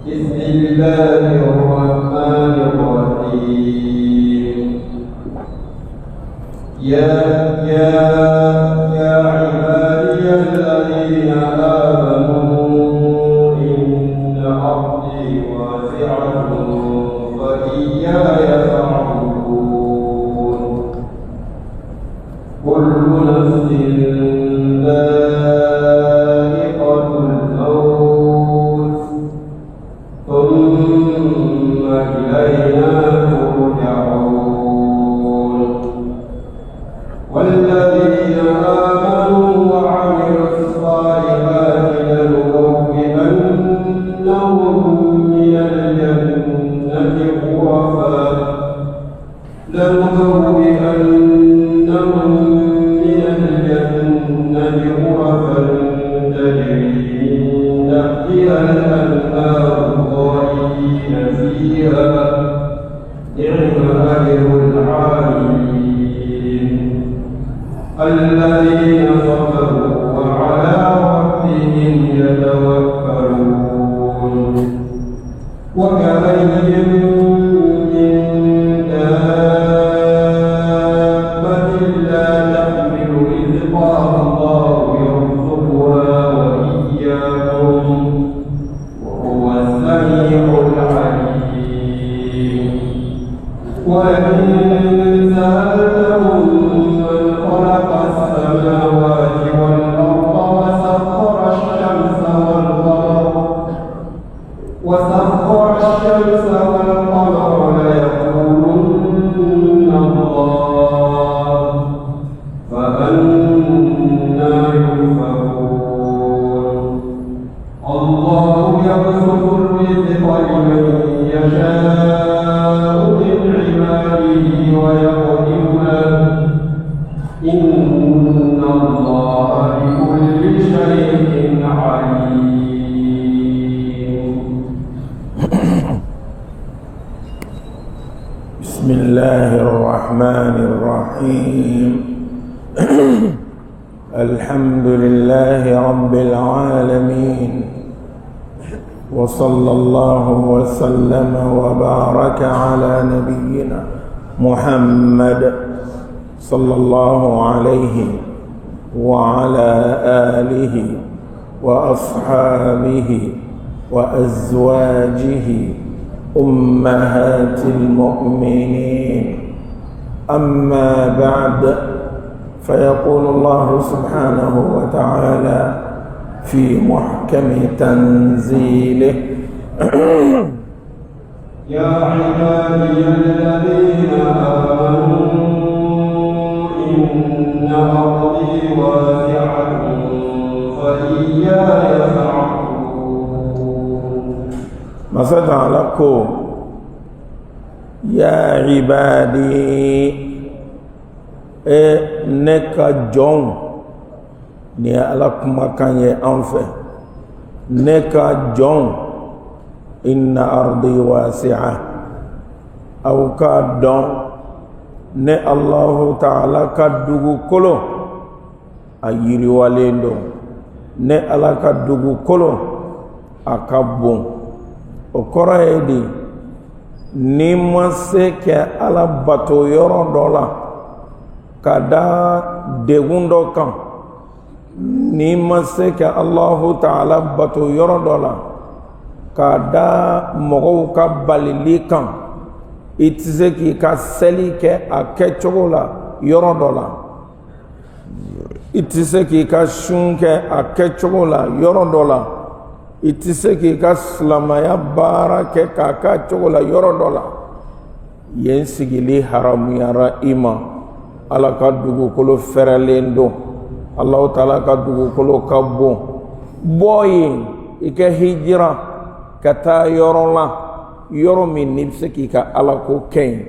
بسم الله الرحمن الرحيم يا عبادي الذين آمنوا إن أرضي واسعة فإياي فاعبدون كل نفس ذائقة الموت ثم إلينا ترجعون والذين آمنوا وعملوا الصالحات لنبوئنهم من الجنة غرفا تجري من تحتها الأنهار خالدين فيها نعم أجر العاملين الذين صبروا وعلى ربهم يتوكلون وكأين من دابة لا تحمل رزقها الله يرزقها وإياكم وهو السميع العليم وإن سألتهم من خلق السماوات والأرض وسخر الشمس والقمر ليقولن الله فأنى يؤفكون الله يبسط الرزق لمن يشاء من عباده ويقدر له إن الله بكل شيء عليم بسم الله الرحمن الرحيم الحمد لله رب العالمين وصلى الله وسلم وبارك على نبينا محمد صلى الله عليه وعلى آله وأصحابه وأزواجه أمهات المؤمنين أما بعد فيقول الله سبحانه وتعالى في محكم تنزيله يا عبادي الذين آمنوا إن أرضي واسعة فإياي فاعبدون مسجع لكم يا عبادي neka jɔn ni ala kumakan ye an fɛ neka jɔn inna ardi wasi'a aw ka dɔn ne Allahu ta'ala ka dugukolo a yiriwalen don ne ala ka dugukolo a ka bon o kɔrɔ ye di ni ma se kɛ ala bato yɔrɔ dɔ la ka da degun dɔ kan ni ma se ka Allahu ta'ala bato yɔrɔ dɔ la ka da mɔgɔw ka balili kan i tɛ se k'i ka seli kɛ a kɛcogo la yɔrɔ dɔ la i tɛ se k'i ka sun kɛ a kɛcogo la yɔrɔ dɔ la i tɛ se k'i ka silamaya baara kɛ k'a k'a cogo la yɔrɔ dɔ la yen sigili haramuyara i ma ala ka dugukolo fɛrɛlen don Allahu ta'ala ka dugukolo ka bon bɔ yen i kɛ hijira ka taa yɔrɔ la yɔrɔ min n'i bɛ se k'i ka alako kɛ yen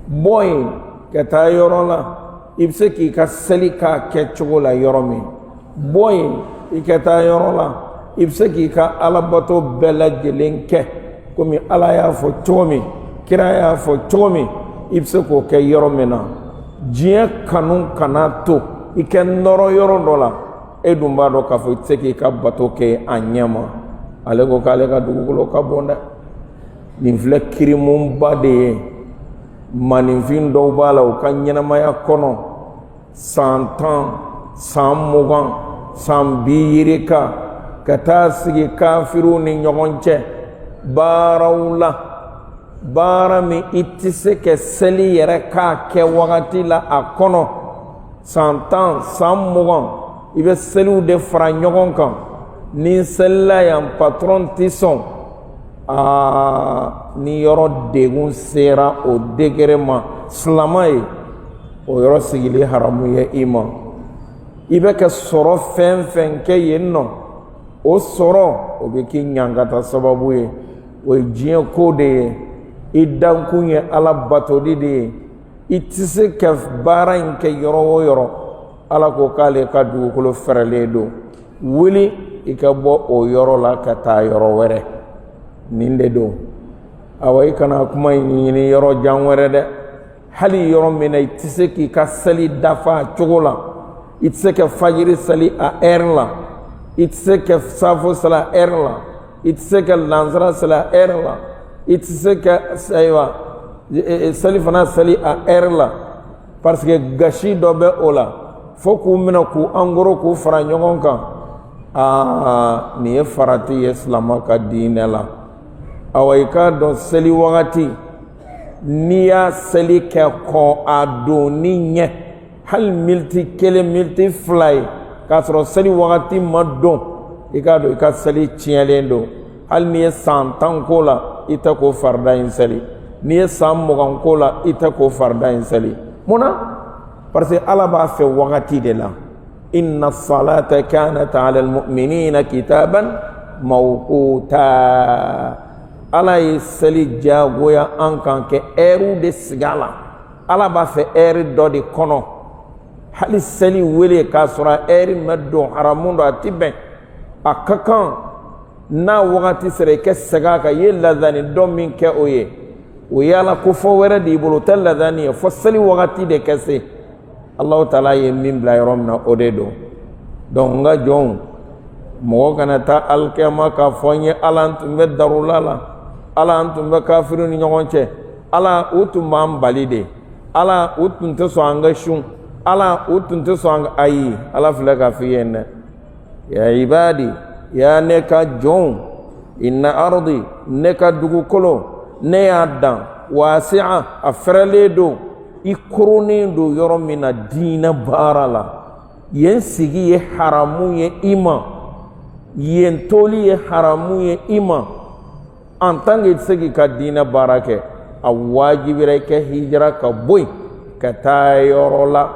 bɔ yen ka taa yɔrɔ la i bɛ se k'i ka seli k'a kɛ cogo la yɔrɔ min bɔ yen i ka taa yɔrɔ la i bɛ se k'i ka alabato bɛɛ lajɛlen kɛ komi ala y'a fɔ cogo min kira y'a fɔ cogo min i bɛ se k'o kɛ yɔrɔ min na diɲɛ kanu kana to i kɛ nɔrɔ yɔrɔ dɔ la e dun b'a dɔn k'a fɔ i tɛ se k'i ka bato kɛ a ɲɛ ma ale ko k'ale ka dugukolo ka bon dɛ nin filɛ kirimunba de ye maninfin dɔw b'a la u ka ɲɛnamaya kɔnɔ san 10 san 20 san 20 ka taa sigi kafiru ni ɲɔgɔn cɛ baaraw la baara min i tɛ se ka seli yɛrɛ k'a kɛ wagati la a kɔnɔ san 10 san 20 i bɛ seliw de fara ɲɔgɔn kan ni selila yan patron tɛ sɔn ni yɔrɔ degun sera o degré ma silama ye o yɔrɔ sigili haramu ye i ma i bɛ ka sɔrɔ fɛn fɛn kɛ yen nɔ o sɔrɔ o bɛ k'i ɲangata sababu ye o ye diɲɛ ko de ye i dankun ye ala batoli de ye i tɛ se ka baara in kɛ yɔrɔ o yɔrɔ ala ko k'ale ka dugukolo fɛrɛlen don wuli i ka bɔ o yɔrɔ la ka taa yɔrɔ wɛrɛ nin de don awa i kana kuma in ɲini yɔrɔ jan wɛrɛ dɛ hali yɔrɔ min na i tɛ se k'i ka seli dafa a cogo la i tɛ se ka fajiri seli a heure la i tɛ se ka safo seli a heure la i tɛ se ka lansara seli a heure la i tɛ se ka seli fana seli a heure la parce que gasi dɔ bɛ o la fo k'u minɛ k'u engoro k'u fara ɲɔgɔn kan nin ye farati ye silama ka diinɛ la awa i k'a dɔn seli wagati n'i y'a seli kɛ kɔn a don ni ɲɛ hali miniti 1 miniti 2 ye k'a sɔrɔ seli wagati ma don i k'a dɔn i ka seli tiɲɛlen don hali n'i ye san 10 ko la i tɛ k'o farida in seli n'i ye san 20 ko la i tɛ k'o farida in seli munna parce que ala b'a fɛ wagati de la inna salata kanat ala almu'minina kitaban mawquta ala ye seli jagoya an kan kɛ heure de sigi a la ala b'a fɛ heure dɔ de kɔnɔ hali seli wele k'a sɔrɔ heure ma don haramu don a ti bɛn a ka kan n'a wagati sera i ka segin a kan i ye lazani dɔ min kɛ o ye o ye ala ko fɔ wɛrɛ de i bolo o tɛ lazani ye fɔ seli wagati de ka se Allahu taala ye min bila yɔrɔ min na o de don donc n ka jɔnw mɔgɔ kana taa alikiyama k'a fɔ n ye ala tun bɛ darula la ala tun bɛ kafiru ni ɲɔgɔn cɛ ala o tun b'an bali de ala o tun tɛ sɔn an ka sun ala o tun tɛ sɔn an ka ayi ala filɛ k'a f'i ye dɛ ya ibadi ya ne ka jɔnw inna ardi ne ka dugukolo ne y'a dan wasi'a a fɛrɛlen don i koronen don yɔrɔ min na diinɛ baara la yen sigi ye haramu ye i ma yen toli ye haramu ye i ma en tant que i tɛ se k'i ka diinɛ baara kɛ a wajibira i kɛ hijira ka bɔ yen ka taa yɔrɔ la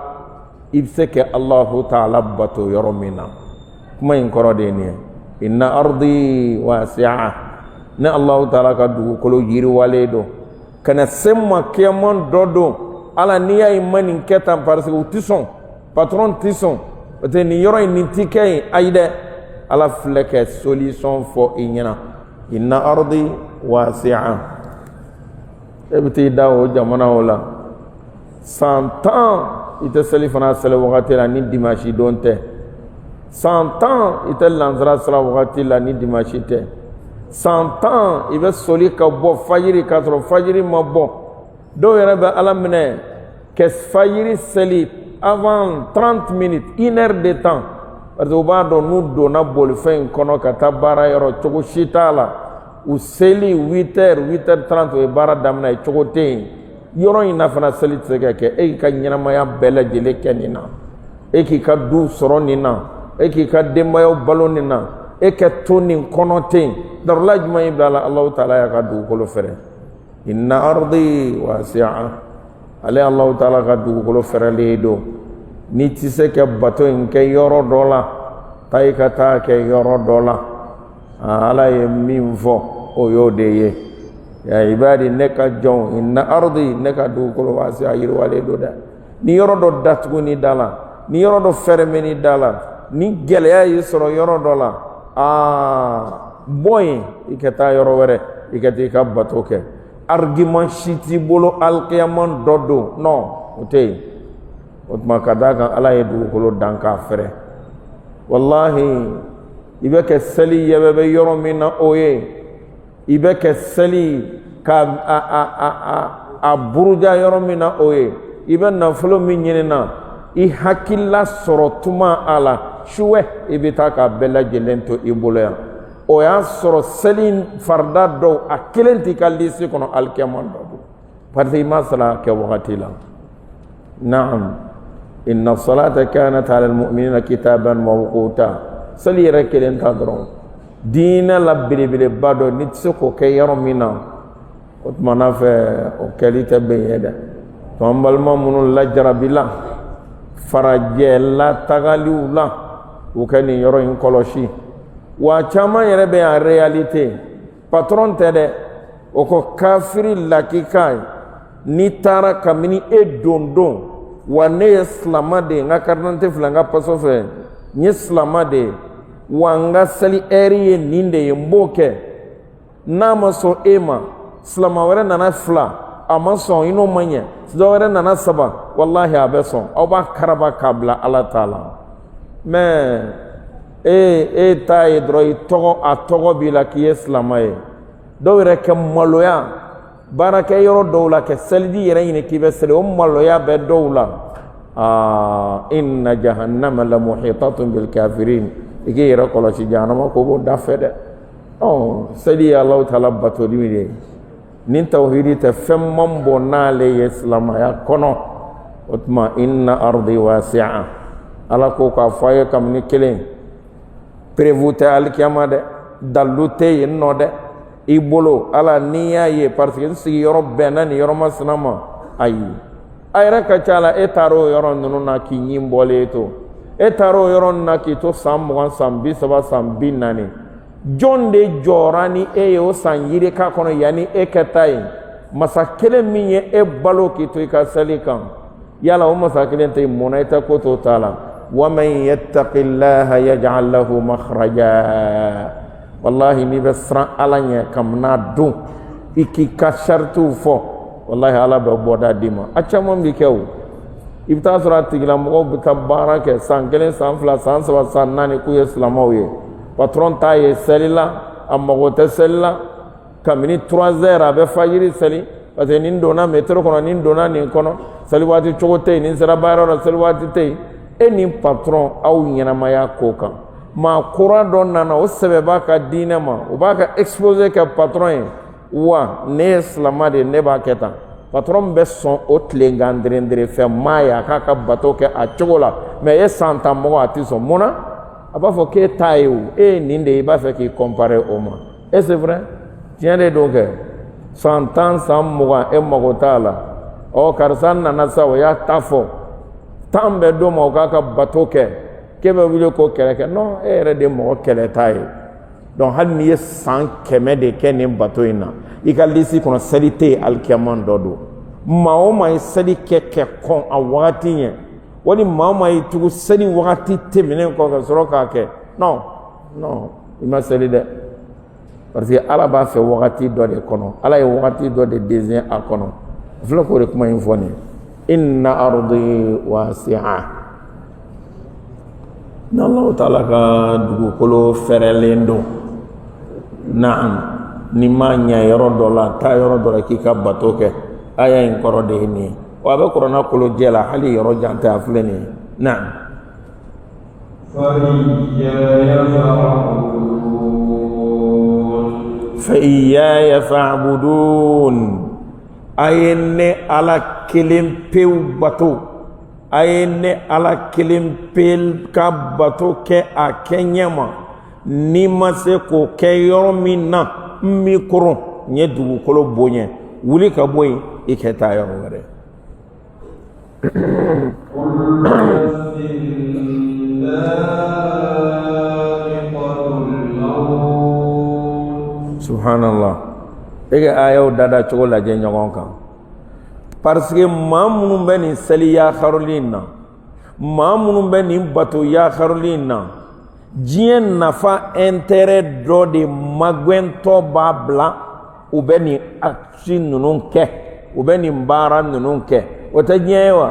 i bɛ se ka Allahu taala bato yɔrɔ min na kuma in kɔrɔ de ye nin ye inna ardi wasi'a ne Allahu taala ka dugukolo yiriwalen don kana se ma kɛman dɔ don ala n'i y'a ye ma nin kɛ tan parce que u tɛ sɔn patron tɛ sɔn o tɛ nin yɔrɔ in nin tɛ kɛ yen ayi dɛ ala filɛ ka solution fɔ i ɲɛna inna ardi wasi'a e bɛ t'i da o jamana o la san 10 i tɛ seli fana seli wagati la ni dimanche don tɛ san 10 i tɛ lansara seli wagati la ni dimanche tɛ san 10 i bɛ soli ka bɔ fajiri k'a sɔrɔ fajiri ma bɔ dɔw yɛrɛ bɛ ala minɛ ka fajiri seli avant 30 minutes 1 heure de temps parce que u b'a dɔn n'u donna bolifɛn in kɔnɔ ka taa baara yɔrɔ cogo si t'a la u seli 8 heures 8h30 o ye baara daminɛ ye cogo tɛ yen yɔrɔ in na fana seli tɛ se ka kɛ e k'i ka ɲɛnamaya bɛɛ lajɛlen kɛ nin na e k'i ka du sɔrɔ nin na e k'i ka denbayaw balo nin na e ka to nin kɔnɔ ten darula jumɛn y'i bila la Allahu taala y'a ka dugukolo fɛrɛ inna ardi wasi'a ale Allahu taala ka dugukolo fɛrɛlen don n'i tɛ se ka bato in kɛ yɔrɔ dɔ la taa i ka taa kɛ yɔrɔ dɔ la ala ye min fɔ o y'o de ye ya ibadi ne ka jɔnw inna ardi ne ka dugukolo wasi'a yiriwalen don dɛ ni yɔrɔ dɔ datugu ni da la ni yɔrɔ dɔ fɛrɛmɛ ni da la ni gɛlɛya y'i sɔrɔ yɔrɔ dɔ la bɔ yen i ka taa yɔrɔ wɛrɛ i ka taa i ka bato kɛ argument si t'i bolo alkiyaman dɔ don non o tɛ yen o tuma ka d'a kan ala ye dugukolo dan k'a fɛrɛ wallahi ibe ke seli yebebe yoro mina oye ibe ke seli ka a buruja yoro mina oye ibe nafolo min ɲinina i hakilla sɔrɔ tuma ala suwɛ i bɛ taa ka bɛɛ lajɛlen to i bolo yan o y'a sɔrɔ seli farida dɔw a kelen t'i ka lisi kɔnɔ alikiyama dɔ don parce que i ma sara kɛ wagati la naam inna salata kanat ala almu'minina kitaban mawquta seli yɛrɛ kelen ta dɔrɔn diinɛ la belebeleba dɔ n'i tɛ se k'o kɛ yɔrɔ min na o tumana fɛ o kɛli tɛ bɛn ye dɛ to an balima minnu lajarabila farajɛ la tagaliw la u kɛ nin yɔrɔ in kɔlɔsi wa caman yɛrɛ bɛ yan réalité patron tɛ dɛ o ko kafiri lakika n'i taara kabini e don wa ne ye silama de ye n ka carte d'identité filɛ n ka paso fɛ n ye silama de ye wa n ka seli heure ye nin de ye n b'o kɛ n'a ma sɔn e ma silama wɛrɛ nana fila a ma sɔn i n'o ma ɲɛ dɔ wɛrɛ nana saba wallahi a bɛ sɔn aw b'a karaba k'a bila ala ta la mais e ta ye dɔrɔn a tɔgɔ b'i la k'i ye silama ye dɔw yɛrɛ kɛ maloya baarakɛ yɔrɔ dɔw la kɛ seliji yɛrɛ ɲini k'i bɛ seli o maloya bɛ dɔw la inna jahannama la muhitatun bil kafirin i k'i yɛrɛ kɔlɔsi jahanama ko b'o da fɛ dɛ seli ye Alahu Taala batoli min ye nin tawhidi tɛ fɛn man bɔ n'ale ye silamaya kɔnɔ o tuma inna ardi wasi'a ala ko k'a fɔ a ye kabini kelen prévu tɛ alikiyama dɛ dalu tɛ yen nɔ dɛ i bolo ala n'i y'a ye parce que n sigiyɔrɔ bɛnna nin yɔrɔ masina ma ayi a yɛrɛ ka ca la e taara o yɔrɔ ninnu na k'i ɲin bɔlen to e taara o yɔrɔ ninnu na k'i to san 20 san 30 san 40 jɔn de jɔra ni e ye o san yiri k'a kɔnɔ yanni e kɛ ta ye masa kelen min ye e balo k'i to i ka seli kan yala o masa kelen tɛ munna i tɛ ko to t'a la وَمَنْ يَتَّقِ اللَّهَ يَجْعَلْ لَهُ مَخْرَجًا wallahi n'i bɛ siran ala ɲɛ kabini dun i k'i ka saritiw fɔ wallahi ala bɛ bɔda d'i ma a caman bi kɛ o i bɛ taa sɔrɔ a tigilamɔgɔw bɛ taa baara kɛ san 1 san 2 san 3 san 4 k'u ye silamɛw ye patron t'a ye seli la a mago tɛ seli la kabini 3 heures a bɛ fajiri seli parce que nin donna métro kɔnɔ nin donna nin kɔnɔ seli waati cogo tɛ yen nin sera baarayɔrɔ la seli waati tɛ yen e ni patron aw ɲɛnamaya ko kan maa kura dɔ nana o sɛbɛ b'a ka diinɛ ma o b'a ka exposé kɛ patron ye wa ne ye silama de ne b'a kɛ tan patron bɛ sɔn o tilengan dere fɛ maa ye a k'a ka bato kɛ a cogo la mais e san tan mɔgɔ a tɛ sɔn mun na a b'a fɔ k'e ta ye o e ye nin de ye i b'a fɛ k'i comparer o ma et c'est vrai tiɲɛ de don kɛ san 10 san 20 e mago t'a la karisa nana sa o y'a ta fɔ tan bɛ d'o ma o k'a ka bato kɛ k'e bɛ wuli k'o kɛlɛ kɛ non e yɛrɛ de mɔgɔ kɛlɛ t'a ye donc hali n'i ye san 100 de kɛ nin bato in na i ka lisi kɔnɔ seli tɛ yen alikiyama dɔ don maa o maa ye seli kɛ kɔn a wagati ɲɛ wali maa o maa ye tugu seli wagati tɛmɛnen kɔ ka sɔrɔ k'a kɛ non i ma seli dɛ parce que ala b'a fɛ wagati dɔ de kɔnɔ ala ye wagati dɔ de désigné a kɔnɔ a filɛ k'o de kuma in fɔ nin inna ardi wasi'a n'Allahu Taala ka dugukolo fɛrɛlen don naam ni ma ɲɛ yɔrɔ dɔ la taa yɔrɔ dɔ la k'i ka bato kɛ aya in kɔrɔ de ye nin ye wa a bɛ kuranna kolo jɛ la hali yɔrɔ jan tɛ a filɛ nin ye naam fa iyaya fa'budun a ye ne ala kelen pewu bato a ye ne ala kelen pewu ka bato kɛ a kɛ ɲɛ ma n'i ma se k'o kɛ yɔrɔ min na n b'i koron n ye dugukolo bonya wuli ka bɔ yen i kɛ taa yɔrɔ wɛrɛ subhanallah e ka ayaw dada cogo lajɛ ɲɔgɔn kan parce que maa minnu bɛ nin seli yakaroli in na maa minnu bɛ nin bato yakaroli in na diɲɛ nafa intérêt dɔ de magwɛntɔ b'a bila u bɛ nin aksi ninnu kɛ u bɛ nin baara ninnu kɛ o tɛ diɲɛ ye wa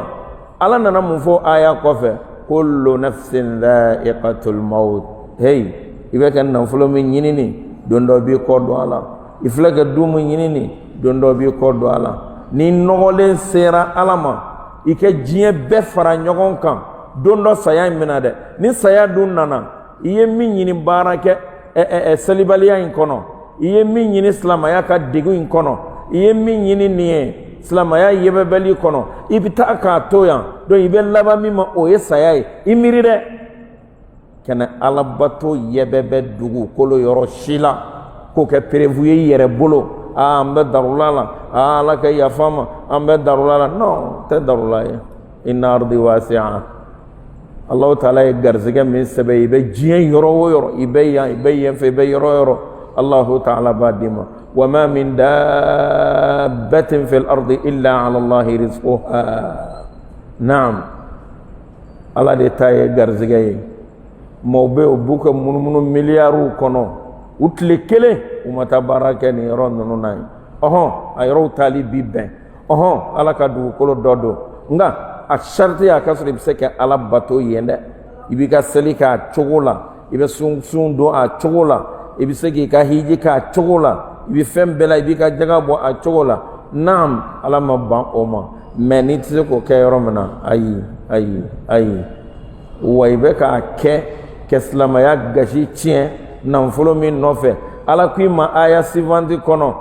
ala nana mun fɔ aya kɔfɛ kullu nafsin dha'iqatul maut hey ibe ka nafolo min nyinini don do bi ko do ala ifla ka dumu nyinini don do bi ko do ala ni nogole sera alama ike jiye be fara nyogon kan don do saya mina de ni saya dun nana iye min nyini barake salibaliya in kono iye min nyini islamaya ka digu in kono iye min nyini niye islamaya yebe beli kono ibita ka toya do ibe laba mima o yesaya imiri de kana alabato yebebe dugu kolo yoro shila ko ke prévuye yere bolo ambe darulala ala ka yafama ambe darulala no te darulaya inna ardi wasi'a Allah taala e garziga min sebe ibe jiyen yoro yoro ibe yen fe be yoro Allah taala badima وما من دابة في الأرض إلا على الله رزقها نعم الله دي تاي غرزغاي موبي بوكا منو مليارو كونو وتلي كله وما تباركني رون نوناي ايرو تالي بيبن الله كدو كولو دودو nga a sharti ya kasri biseke ala bato yende ibika selika chogola ibe sun do a chogola ibiseke ka hiji ka chogola ibi fem bela ibi ka jaga bo a chogola nam ala mabban oma meni tse ko ke yoromna ayi waibe ka ke slama ya gashi chien nam folo min nofe ala kui ma aya sivanti kono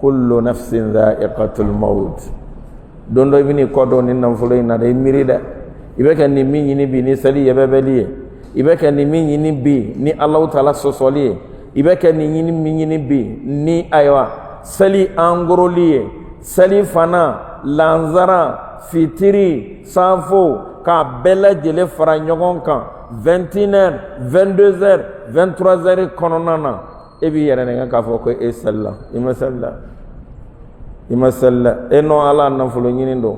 kullu nafsin dha'iqatul maut dondo ibini kodo ni nam folo ina de mirida ibe ka ni min yini bi ni sali yebebeli ibe ka ni min yini bi ni allah taala sosoli ibe ka ni yini min yini bi ni aywa sali angoroliye sali fana lanzara fitiri safo ka bela jele fara nyogon kan 21h 22h 23h kononana ebi yere ne ka fo ko e salla imasalla eno ala nafulo nyinindo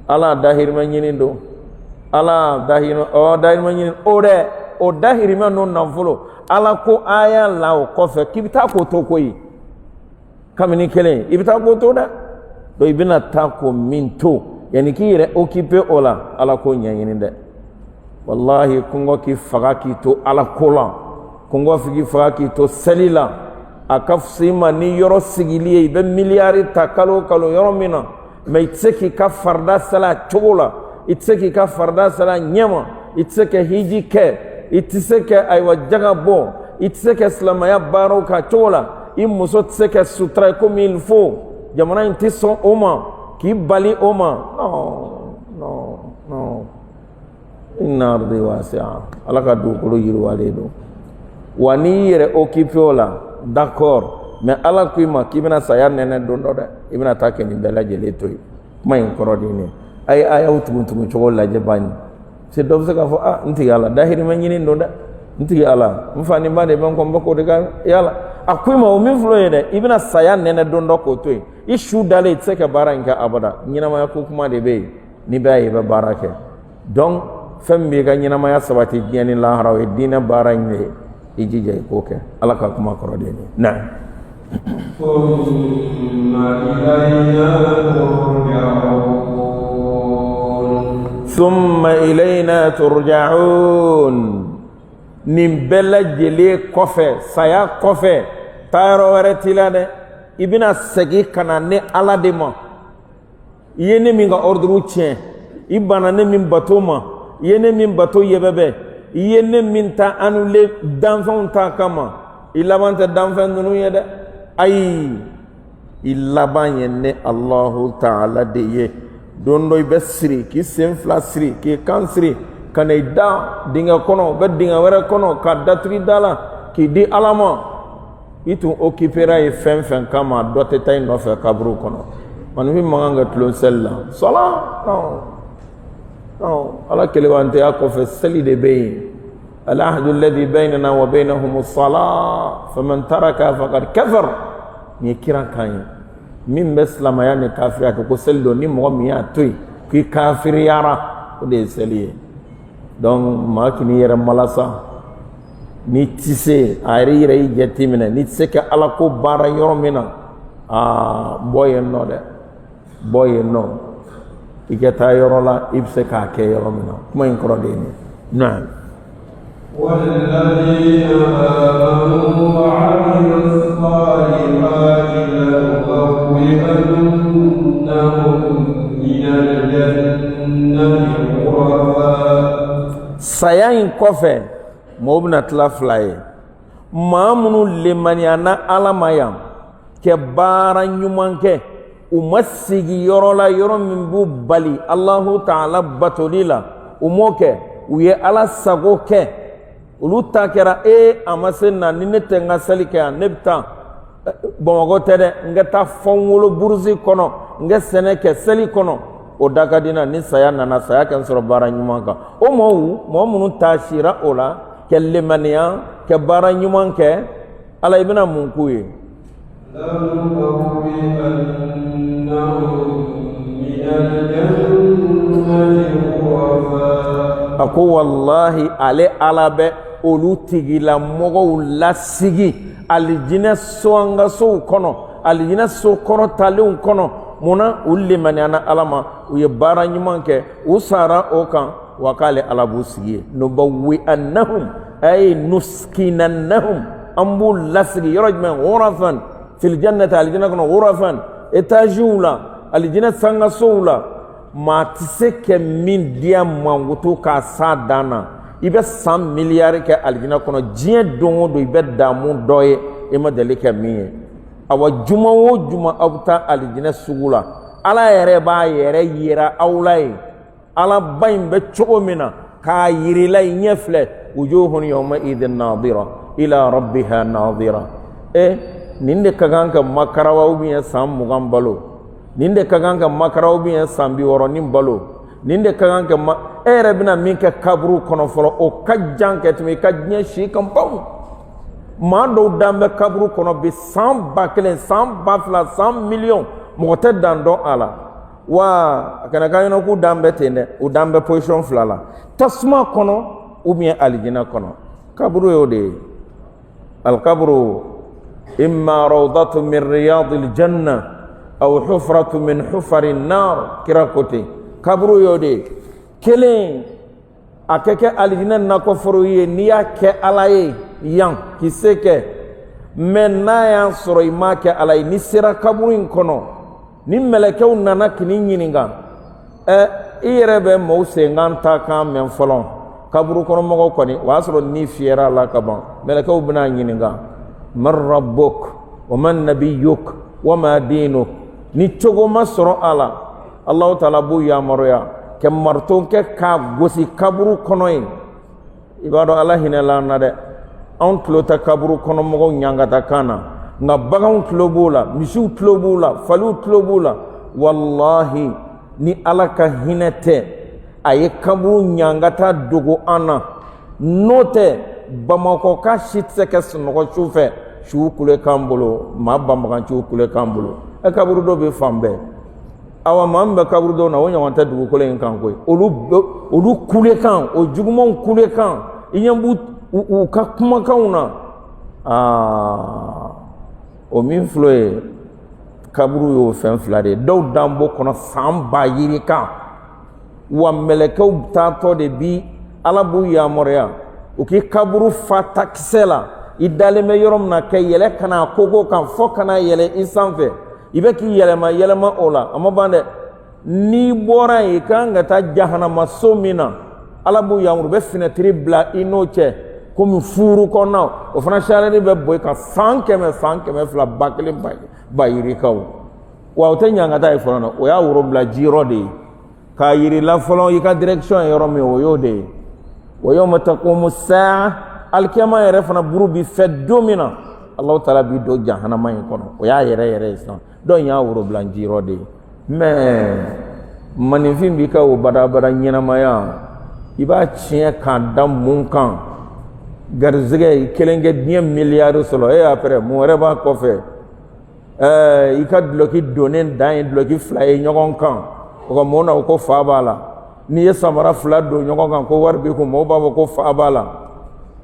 ala dahirma nyinindo ala dahirma o dahirma nyin ore o dahirma no nafulo ala ko aya la o kofe kibita ko to koyi kamini kele ibita ko to da do ibina ta ko minto yani ki yere occupé ola ala ko nyanyinde wallahi kungo ki faga ki to ala kola kungo figi faga ki to salila akafsima ni yoro sigiliye ibe miliari takalo kalo yoro mina me itseki ka farda sala chogola itseki ka farda sala nyama itseki hiji ke itseki aywa jaga bo itseki islamaya baro ka chogola imuso tseki sutra comme il faut jamana intison oma ki bali oma no inna ardi wasi'a alaka du ko yiru waledo wani yere occupé ola d'accord mais ala kuima kibina saya nene dondo de ibina take ni bela jele toy may korodi ni ay aya utumuntu chogol la jabani se dobse ka fo nti yalla dahiri ma nyini ndonda nti yalla mfani bade ban ko mbako de ga yalla akuima o min flo yede ibina saya nene dondo ko toy ishu dale tseka baranka abada nyina ma ko kuma de be ni baye ba barake donc fembe ga nyina ma ya sabati nyani la harawe dina baranye ijija ikoke alaka kuma korode ni na thumma ilayna turja'un nim bella jele kofe saya kofe tayro wara tilane ibina segi kana ne ala de ma yene mi ga ordre tien ibana ne min batoma yene min bato yebebe yene minta anule d'enfant ta kama ilabante d'enfant nunu yede ay ilaban yene Allahu ta'ala de ye dondo besri ki senfla sri ki kansri kanida dinga kono be dinga wara kono ka datri dala ki di alama itu occupera e fen kama dote tay no fe kabru kono man mi manga tlo sella sala no ala kelewante akofe seli de be العهد الذي بيننا وبينهم الصلاة فمن تركها فقد كفر نيكيرا كاين من بسلام يعني كافر كو سلدو ني موميا توي كي كافر يارا ودي سلي دون ما كني يرا ملاسا ني تيسي اري ري جتيمنا ني تسك على كو بارا يومنا بوي نو ده بوي نو إجتا يرولا إبسكا كي يومنا ما ينكرو ديني نعم والذين آمنوا وعملوا الصالحات لنبوئنهم من الجنة غرفا. saya in kɔfɛ mɔgɔw bɛna tila fila ye maa minnu lemaniya ala ma yan kɛ baara ɲuman kɛ u ma sigi yɔrɔ la yɔrɔ min b'u bali Allahu Ta'ala batoli la u m'o kɛ u ye ala sago kɛ olu ta kɛra a ma se na ni ne tɛ n ka seli kɛ yan ne bɛ taa Bamakɔ tɛ dɛ n ka taa fɔnwolo burusi kɔnɔ n ka sɛnɛ kɛ seli kɔnɔ o da ka di na ni saya nana saya kɛ n sɔrɔ baara ɲuman kan o mɔgɔ minnu ta sira o la kɛ lemaniya kɛ baara ɲuman kɛ ala i bɛna mun k'u ye a ko wallahi ale ala bɛ olu tigila mɔgɔw lasigi alijinɛ so an ka sow kɔnɔ alijinɛ so kɔrɔtalenw kɔnɔ munna u lemaniyana ala ma u ye baara ɲuman kɛ u sara o kan wa k'ale ala b'u sigi ye nubawwi'annahum ay nuskinannahum an b'u lasigi yɔrɔ jumɛn ghurafan fil jannati alijinɛ kɔnɔ ghurafan etaziw la alijinɛ sangasow la maa tɛ se kɛ min diya mankutu k'a s'a dan na i bɛ san miliyari kɛ alijinɛ kɔnɔ diɲɛ don o don i bɛ damu dɔ ye i ma deli kɛ min ye awa juma o juma aw bɛ taa alijinɛ sugu la ala yɛrɛ b'a yɛrɛ yira aw la ye ala ba in bɛ cogo min na k'a yirila i ɲɛ filɛ wujuhun yawma idin nadira ila rabbiha nadira nin de ka kan ka makarawa ubiyɛn san 20 balo nin de ka kan ka makarawa ubiyɛn san 60 balo nin de ka kan ka yɛrɛ bɛna min kɛ kaburu kɔnɔ fɔlɔ o ka jan kɛ tɛmɛ i ka diɲɛ si kan bawu maa dɔw dan bɛ kaburu kɔnɔ bi 100,000 100,000 100 miliyɔn mɔgɔ tɛ dan dɔn a la wa a kana k'a ɲɛna k'u dan bɛ ten dɛ u dan bɛ position 2 la tasuma kɔnɔ ubiyɛn alijinɛ kɔnɔ kaburu y'o de ye alikaburu imma rawdatu min riyadil janna aw hufratu min hufari nar kira kote kaburu y'o de ye kelen a kɛ kɛ alijinɛ nakɔforo ye n'i y'a kɛ ala ye yan k'i se kɛ mɛ n'a y'a sɔrɔ i m'a kɛ ala ye ni sera kaburu in kɔnɔ ni mɛlɛkɛw nana k'i ɲininka i yɛrɛ bɛ maaw senkan ta kan mɛn fɔlɔ kaburu kɔnɔ mɔgɔw kɔni o y'a sɔrɔ ni fiyɛra a la ka ban mɛlɛkɛw bɛna ɲininka man rabbuk wa man nabiyyuk wa ma dinuk ni cogo ma sɔrɔ a la Allahu Ta'ala b'u yamaruya kɛ marton kɛ k'a gosi kaburu kɔnɔ yen i b'a dɔn ala hinɛla an na dɛ anw tulo tɛ kaburu kɔnɔ mɔgɔw ɲangata kan na nka baganw tulo b'u la misiw tulo b'u la faliw tulo b'u la wallahi ni ala ka hinɛ tɛ a ye kaburu ɲangata dogo an na n'o tɛ bamakɔ ka si tɛ se kɛ sunɔgɔ su fɛ suw kule k'an bolo maa banbaganciw kule k'an bolo kaburu dɔ bɛ fan bɛɛ awa maa min bɛ kaburu dɔw na o ɲɔgɔn tɛ dugukolo in kan koyi olu kule kan o jugumanw kule kan i ɲɛ b'u u ka kumakanw na o min filɛ ye kaburu y'o fɛn 2 de ye dɔw dan b'o kɔnɔ san 1000 yiri kan wa mɛlɛkɛw taatɔ de bi ala b'u yamaruya u k'i kaburu fa takisɛ la i dalen bɛ yɔrɔ min na kɛ yɛlɛ kana koko kan fɔ kana yɛlɛ i sanfɛ i bɛ k'i yɛlɛma o la a ma ban dɛ n'i bɔra yen i kan ka taa jahanama so min na ala b'u yamaru u bɛ finɛtiri bila i n'o cɛ komi furu kɔnɔnaw o fana sariyari bɛ bɔ i kan 100,000 ba yirikaw wa o tɛ ɲangata ye fɔlɔ o y'a woro bila jiyɔrɔ de ye k'a yirila fɔlɔ i ka direction ye yɔrɔ min o y'o de ye wa yawma taqumu saa alikiyama yɛrɛ fana buru bi fɛ don min na Allahu Ta'ala b'i don jahanama in kɔnɔ o y'a yɛrɛ ye sisan dɔw y'a woro bila jiyɔrɔ de ye mais maninfin b'i ka o badabada ɲɛnamaya i b'a tiɲɛ k'a da mun kan garizɛgɛ i kelen kɛ diɲɛ miliyari sɔrɔ après mun wɛrɛ b'a kɔfɛ i ka duloki donnen dan ye duloki 2 ye ɲɔgɔn kan o ka mɔɔw na ko fa b'a la n'i ye samara 2 don ɲɔgɔn kan ko wari b'i kun mɔɔw b'a fɔ ko fa b'a la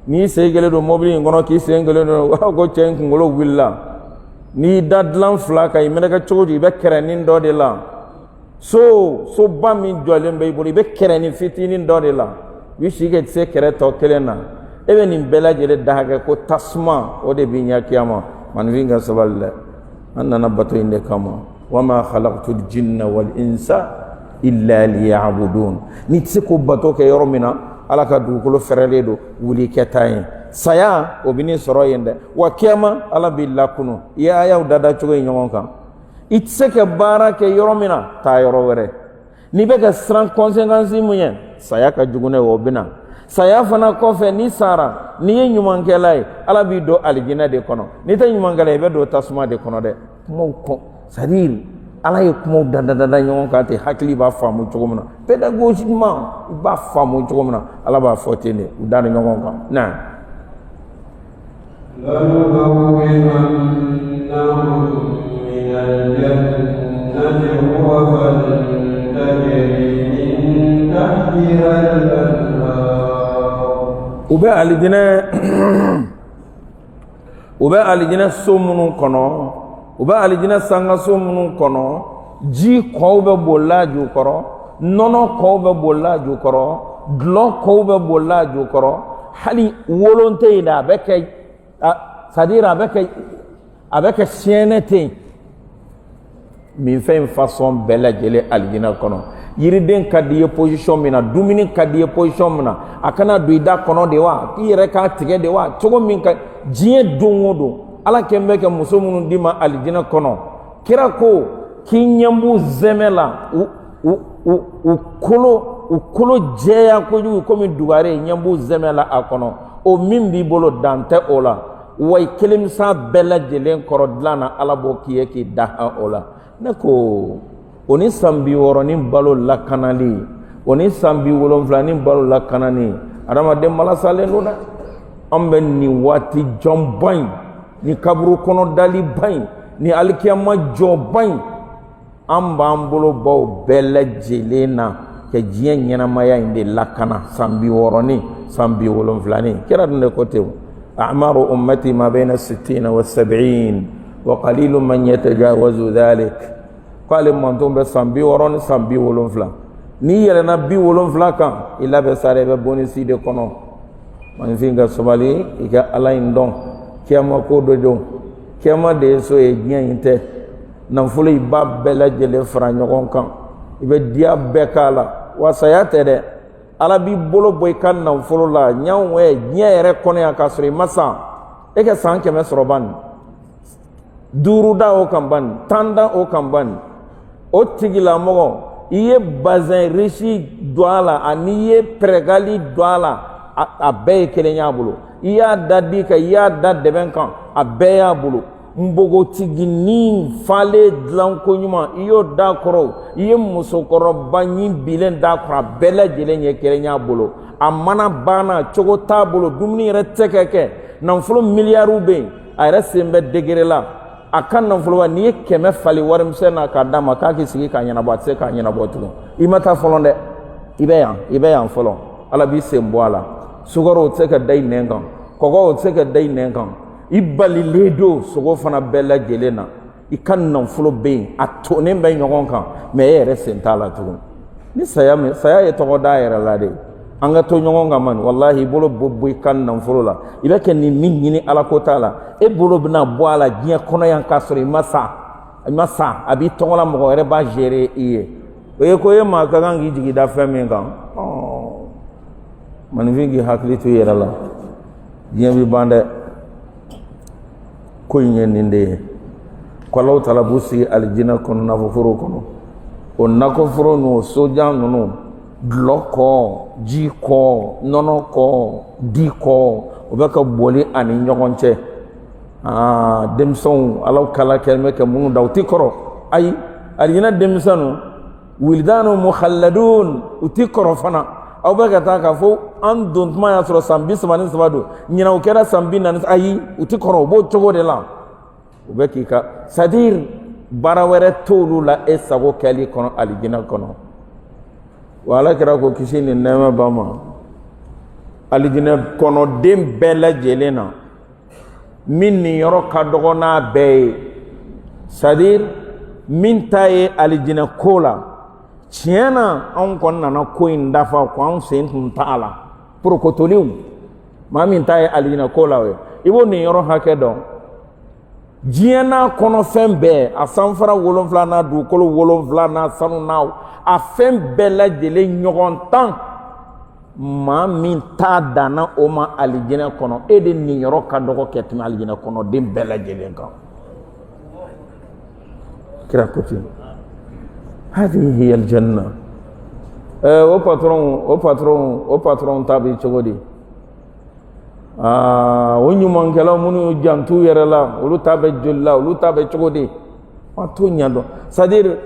n'i sen kelen don mobili in kɔnɔ k'i sen kelen don ko cɛ in kunkolo wulila n'i da dilan 2 kan i mɛnɛkɛ cogo di i bɛ kɛrɛnin dɔ de la soba min jɔlen bɛ i bolo i bɛ kɛrɛnin fitinin dɔ de la i si kɛ tɛ se kɛrɛ tɔ kelen na ebe nin bɛɛ lajɛlen da hakɛ ko tasuma o de bi ɲɛ kiyama manifin ka sabali dɛ an nana bato in de kama wama khalaqtul jinna wal insa illa liya'budun ni tɛ se ko bato kɛ yɔrɔ min na ala ka dugukolo fɛrɛlen don wuli kɛta ye saya o bi ni sɔrɔ yen dɛ wa kiyama ala b'i lakunu i ye ayaw dada cogo ye ɲɔgɔn kan i tɛ se ka baara kɛ yɔrɔ min na taa yɔrɔ wɛrɛ n'i bɛ ka siran conséquence mun ye saya ka jugu ne o bɛna saya fana kɔfɛ ni sara n'i ye ɲumankɛla ye ala b'i don alijinɛ de kɔnɔ n'i tɛ ɲumankɛla ye i bɛ don tasuma de kɔnɔ dɛ kumaw kɔ c'est-à-dire ala ye kumaw dada ɲɔgɔn kan ten hakili b'a faamu cogo min na pédagogiquement i b'a faamu cogo min na ala b'a fɔ ten de u da ni ɲɔgɔn kan na u bɛ alijinɛ so minnu kɔnɔ u bɛ alijinɛ sangaso minnu kɔnɔ ji kɔw bɛ bolila ju kɔrɔ nɔnɔ kɔw bɛ bolila ju kɔrɔ dulɔ kɔw bɛ bolila ju kɔrɔ hali wolon tɛ yen dɛ a bɛ kɛ c'est-à-dire a bɛ kɛ siɲɛnɛ tɛ yen min fɛn façon bɛɛ lajɛlen alijinɛ kɔnɔ yiriden ka di ye position min na dumuni ka di ye position min na a kana don i da kɔnɔ de wa i yɛrɛ k'a tigɛ de wa cogo min ka diɲɛ don o don ala kɛn bɛ ka muso minnu d'i ma alijinɛ kɔnɔ kira ko k'i ɲɛ b'u zɛmɛ la u kolo jɛya kojugu komi dugare ɲɛ b'u zɛmɛ la a kɔnɔ o min b'i bolo dan tɛ o la wa i kelensa bɛɛ lajɛlen kɔrɔ dilan na ala b'o k'i ye k'i da o la ne ko o ni san 60 ni balo lakanali o ni san 70 ni balo lakanani adamaden malasalen don dɛ an bɛ nin waati jɔnba in ni kaburu kɔnɔ daliba in ni alikiyama jɔba in an b'an bolo baw bɛɛ lajɛlen na ka diɲɛ ɲɛnamaya in de lakana san 60 ni san 70 ni kira dun de ko ten a'maru ummati ma bayna 60 wa 70 wa qalilun man yatajawazu dhalik k'ale manton bɛ san 60 ni san 70 n'i yɛlɛnna 70 kan i labɛn sara i bɛ bonisi de kɔnɔ manifin ka sabali i ka ala in dɔn kiyama ko dɔ dɔn kiyama de ye so ye diɲɛ in tɛ nafolo i b'a bɛɛ lajɛlen fara ɲɔgɔn kan i bɛ diya bɛɛ k'a la wa saya tɛ dɛ ala b'i bolo bɔ i ka nafolo la ɲanwɛ diɲɛ yɛrɛ kɔnɔ yan k'a sɔrɔ i ma san e ka san 100 sɔrɔ bani 5 da o kan bani 10 da o kan bani o tigilamɔgɔ i ye bazin riche don a la ani i ye pɛrɛgali don a la a bɛɛ ye kelen y'a bolo i y'a da di kan i y'a da dɛbɛn kan a bɛɛ y'a bolo npogotiginin falen dilanko ɲuman i y'o da kɔrɔ i ye musokɔrɔba ɲin bilen da kɔrɔ a bɛɛ lajɛlen ye kelen y'a bolo a mana banna cogo t'a bolo dumuni yɛrɛ tɛ ka kɛ nafolo miliyariw bɛ yen a yɛrɛ sen bɛ degere la a ka nafoloba n'i ye 100 fali warimisɛn na k'a d'a ma k'a k'i sigi k'a ɲɛnabɔ a tɛ se k'a ɲɛnabɔ tugun i ma taa fɔlɔ dɛ i bɛ yan fɔlɔ ala b'i sen bɔ a la sukaro o tɛ se ka da i nɛn kan kɔgɔ o tɛ se ka da i nɛn kan i balilen don sogo fana bɛɛ lajɛlen na i ka nafolo bɛ yen a tonnen bɛ ɲɔgɔn kan mɛ e yɛrɛ sen t'a la tugun ni saya ye tɔgɔ da a yɛrɛ la de an ka to ɲɔgɔn kan man wallahi i bolo bɔ i ka nafolo la i bɛ kɛ nin min ɲini ala ko t'a la e bolo bɛna bɔ a la diɲɛ kɔnɔ yan k'a sɔrɔ i ma sa a b'i tɔgɔ la mɔgɔ wɛrɛ b'a gérer i ye o ye ko e maa ka kan k'i jigi da fɛn min kan manifin k'i hakili to i yɛrɛ la diɲɛ bɛ ban dɛ ko in ye nin de ye ko Alahu taala b'u sigi alijinɛ kɔnɔ nakɔforo kɔnɔ o nakɔforo n'o sojan ninnu dulɔ kɔ ji kɔ nɔnɔ kɔ di kɔ o bɛ ka boli ani ɲɔgɔn cɛ denmisɛnw Alahu kala kɛlen bɛ ka minnu da u ti kɔrɔ ayi alijinɛ denmisɛnw wilidanu mukhalladun u ti kɔrɔ fana aw bɛ ka taa k'a fɔ an don tuma y'a sɔrɔ san 33 don ɲinɛ o kɛra san 40 ayi u ti kɔrɔ u b'o cogo de la u bɛ k'i ka c'est-à-dire baara wɛrɛ t'olu la e sago kɛli kɔnɔ alijinɛ kɔnɔ wa ala kɛra ko kisi ni nɛɛma ba ma alijinɛ kɔnɔ den bɛɛ lajɛlen na min nin yɔrɔ ka dɔgɔ n'a bɛɛ ye c'est-à-dire min ta ye alijinɛ ko la tiɲɛ na anw kɔni nana ko in dafa ko anw sen tun t'a la porokotoliw maa min ta ye alijinɛ ko la we i b'o nin yɔrɔ hakɛ dɔn diɲɛ n'a kɔnɔfɛn bɛɛ a sanfara 7 n'a dugukolo 7 n'a sanu n'a a fɛn bɛɛ lajɛlen ɲɔgɔn 10 maa min t'a danna o ma alijinɛ kɔnɔ e de nin yɔrɔ ka dɔgɔ ka tɛmɛ alijinɛ kɔnɔ den bɛɛ lajɛlen kan kira ko ten hadihi hiya aljanna o patron ta bi cogo di o ɲumankɛlaw minnu jantu yɛrɛ la olu ta bɛ joli la olu ta bɛ cogo di ma to ɲɛdɔn c'est-à-dire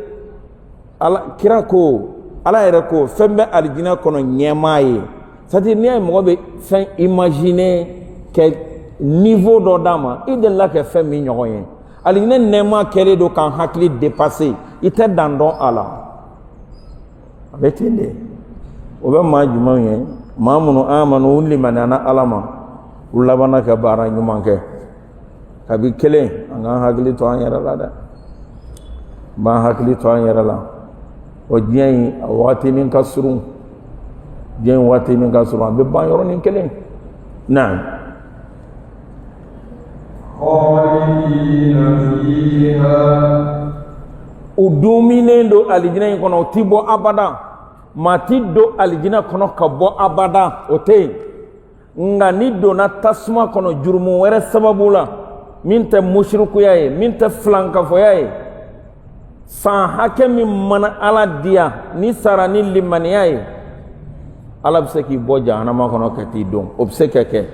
kira ko ala yɛrɛ ko fɛn bɛ alijinɛ kɔnɔ ɲɛmaa ye c'est-à-dire n'i y'a ye mɔgɔ bɛ fɛn imaginer kɛ niveau dɔ d'a ma i delila kɛ fɛn min ɲɔgɔn ye alijinɛ nɛɛma kɛlen don k'an hakili dépasser i tɛ dan dɔn a la a bɛ ten de o bɛ maa jumɛnw ye maa minnu amanu u limaniyana ala ma u labanna ka baara ɲuman kɛ kabi kelen an k'an hakili to an yɛrɛ la dɛ b'an hakili to an yɛrɛ la o diɲɛ in a waati min ka surun diɲɛ in waati min ka surun a bɛ ban yɔrɔnin kelen naam u duminen don alijinɛ in kɔnɔ u ti bɔ abada maa ti don alijinɛ kɔnɔ ka bɔ abada o tɛ yen nka ni donna tasuma kɔnɔ jurumu wɛrɛ sababu la min tɛ musirikuya ye min tɛ filankafoya ye san hakɛ min mana ala diya ni sara ni limaniya ye ala bɛ se k'i bɔ jahanama kɔnɔ ka t'i don o bɛ se ka kɛ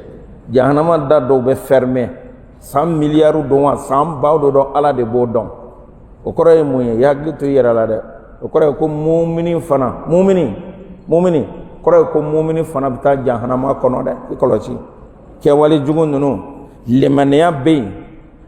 jahanama da dɔw bɛ fermer san miliyari don wa san baw do dɔn ala de b'o dɔn o kɔrɔ ye mun ye i hakili to i yɛrɛ la dɛ o kɔrɔ ye ko mumini fana mumini kɔrɔ ye ko mumini fana bɛ taa jahanama kɔnɔ dɛ i kɔlɔsi kɛwale jugu ninnu limaniya bɛ yen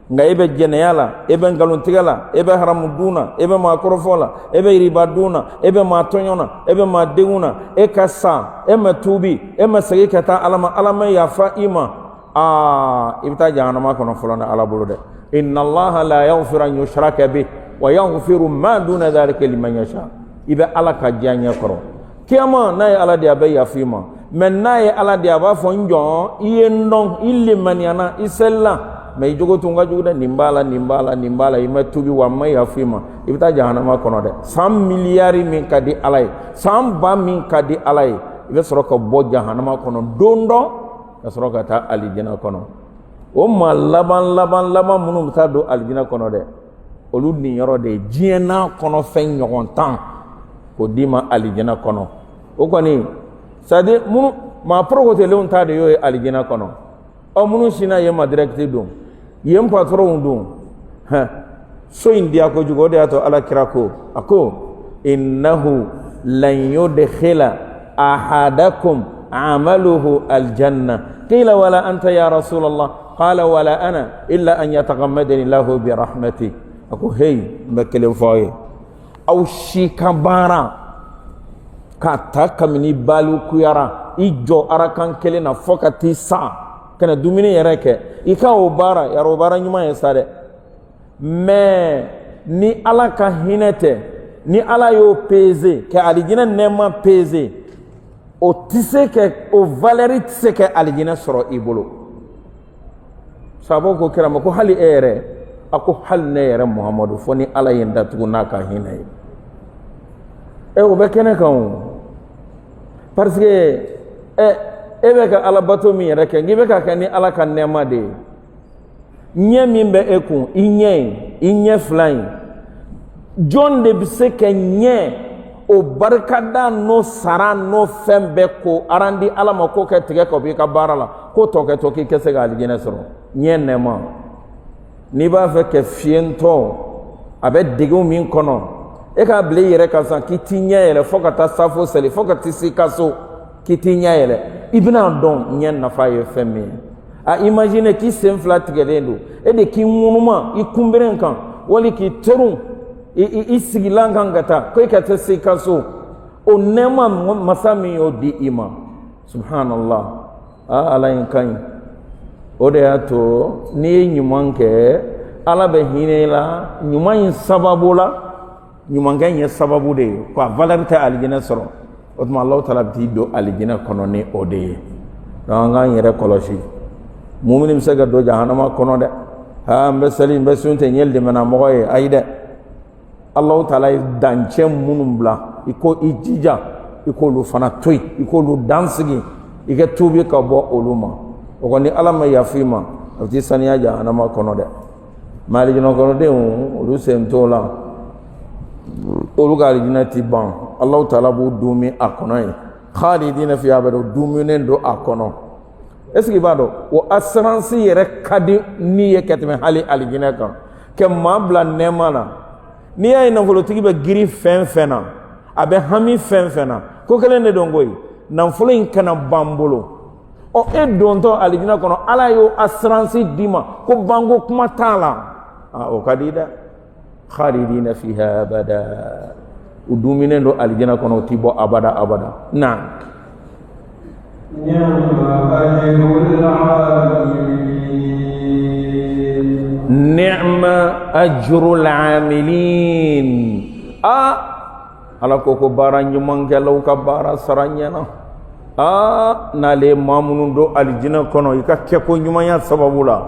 nka e bɛ jɛnɛya la e bɛ nkalontigɛ la e bɛ haramu dun na e bɛ maa kɔrɔfɔ la e bɛ riba dun na e bɛ maa tɔɲɔ na e bɛ maa denw na e ka sa e ma tuubi e ma segin ka taa ala ma ala ma yafa i ma i bɛ taa jahanama kɔnɔ fɔlɔ ni ala bolo dɛ inna allaha la yaghfiru an yushraka bihi wa yaghfiru ma duna dhalika liman yasha i bɛ ala ka diya ɲɛ kɔrɔ kiyama n'a ye ala de a bɛ yafa i ma mɛ n'a ye ala de a b'a fɔ n jɔn i ye n dɔn i limaniyana i selila mɛ i jogo tun ka jugu dɛ nin b'a la i ma tubi wa n ma yafa i ma i bɛ taa jahanama kɔnɔ dɛ san miliyari min ka di ala ye san ba min ka di ala ye i bɛ sɔrɔ ka bɔ jahanama kɔnɔ don dɔ ka sɔrɔ ka taa alijinɛ kɔnɔ o maa laban minnu bɛ taa don alijinɛ kɔnɔ dɛ olu nin yɔrɔ de ye diɲɛ n'a kɔnɔ fɛn ɲɔgɔn 10 k'o d'i ma alijinɛ kɔnɔ o kɔni c'est-à-dire minnu maa porokotelenw ta de y'o ye alijinɛ kɔnɔ minnu sina yen ma direct don yen patron don so in diya kojugu o de y'a to ala kira ko a ko innahu lan yudkhila ahadakum amaluhu aljanna qila wala anta ya rasulallah qala wala ana illa an yataghammadani lahu bi rahmati a ko hey n bɛ kelen fɔ aw ye aw si ka baara k'a ta kabini balikuyara i jɔ arakan kelen na fɔ ka t'i sa kana dumuni yɛrɛ kɛ i ka o baara yarɔ o baara ɲuman ye sa dɛ mais ni ala ka hinɛ tɛ ni ala y'o peser ka alijinɛ nɛɛma peser o tɛ se ka o valeur tɛ se ka alijinɛ sɔrɔ i bolo sababu ko kira ma ko hali e yɛrɛ a ko hali ne yɛrɛ muhamadu fɔ ni ala ye n datugu n'a ka hinɛ ye o bɛ kɛnɛ kan o parce que e bɛ ka ala bato min yɛrɛ kɛ n'i bɛ ka kɛ ni ala ka nɛɛma de ye ɲɛ min bɛ e kun i ɲɛ fila in jɔn de bɛ se ka ɲɛ o barikada n'o sara n'o fɛn bɛɛ ko arandi ala ma ko kɛ tigɛ ka bɔ i ka baara la ko tɔ kɛ to k'i kɛ se ka alijinɛ sɔrɔ ɲɛ nɛɛma n'i b'a fɛ ka fiyɛntɔ a bɛ degun min kɔnɔ e k'a bila i yɛrɛ kan sisan k'i t'i ɲɛ yɛlɛ fo ka taa safo seli fo ka t'i se i ka so k'i t'i ɲɛ yɛlɛ i bɛna dɔn ɲɛ nafa ye fɛn min ye a imagine k'i sen fila tigɛlen don e de k'i ŋunuma i kunberen kan wali k'i terun i sigilan kan ka taa ko i ka tɛ se i ka so o nɛɛma masa min y'o di i ma subhanallah ala in ka ɲi o de y'a to n'i ye ɲuman kɛ ala bɛ hinɛ i la ɲuman in sababu la ɲumankɛ in ye sababu de ye ko a valeur tɛ alijinɛ sɔrɔ o tuma Alahu taala bɛ t'i don alijinɛ kɔnɔ ni o de ye Rangan yere kolosi mu'min se ga do jahannama kono de ha mbe sali mbe sunte nyel de mena mo ye ayde Allah taala danche munum bla iko ijija iko lu fana toy iko lu dansigi ike tubi ka bo oluma o ko ni alama yafima ati saniya jahannama kono de mali jino kono de o sem tola o ga jinati ban Allah taala bu dumi akono yi khalidina fi abado duminen do akono est-ce que bado o assurance yere kadi ni yeketme hali aljina kan ke mabla nemana ni ay na folo tigi be giri fenfena abe hami fenfena ko kele ne dongoy nan folo in kana bambolo o e donto aljina kono ala yo assurance dima ko bango kuma tala o kadida khalidina fiha abada uduminen do aljina kono tibo abada abada na ni'ma ajrul amilin ala ko bara nyumang gelaw ka bara saranyana nale mamunun do aljina kono ika keko nyumanya sababula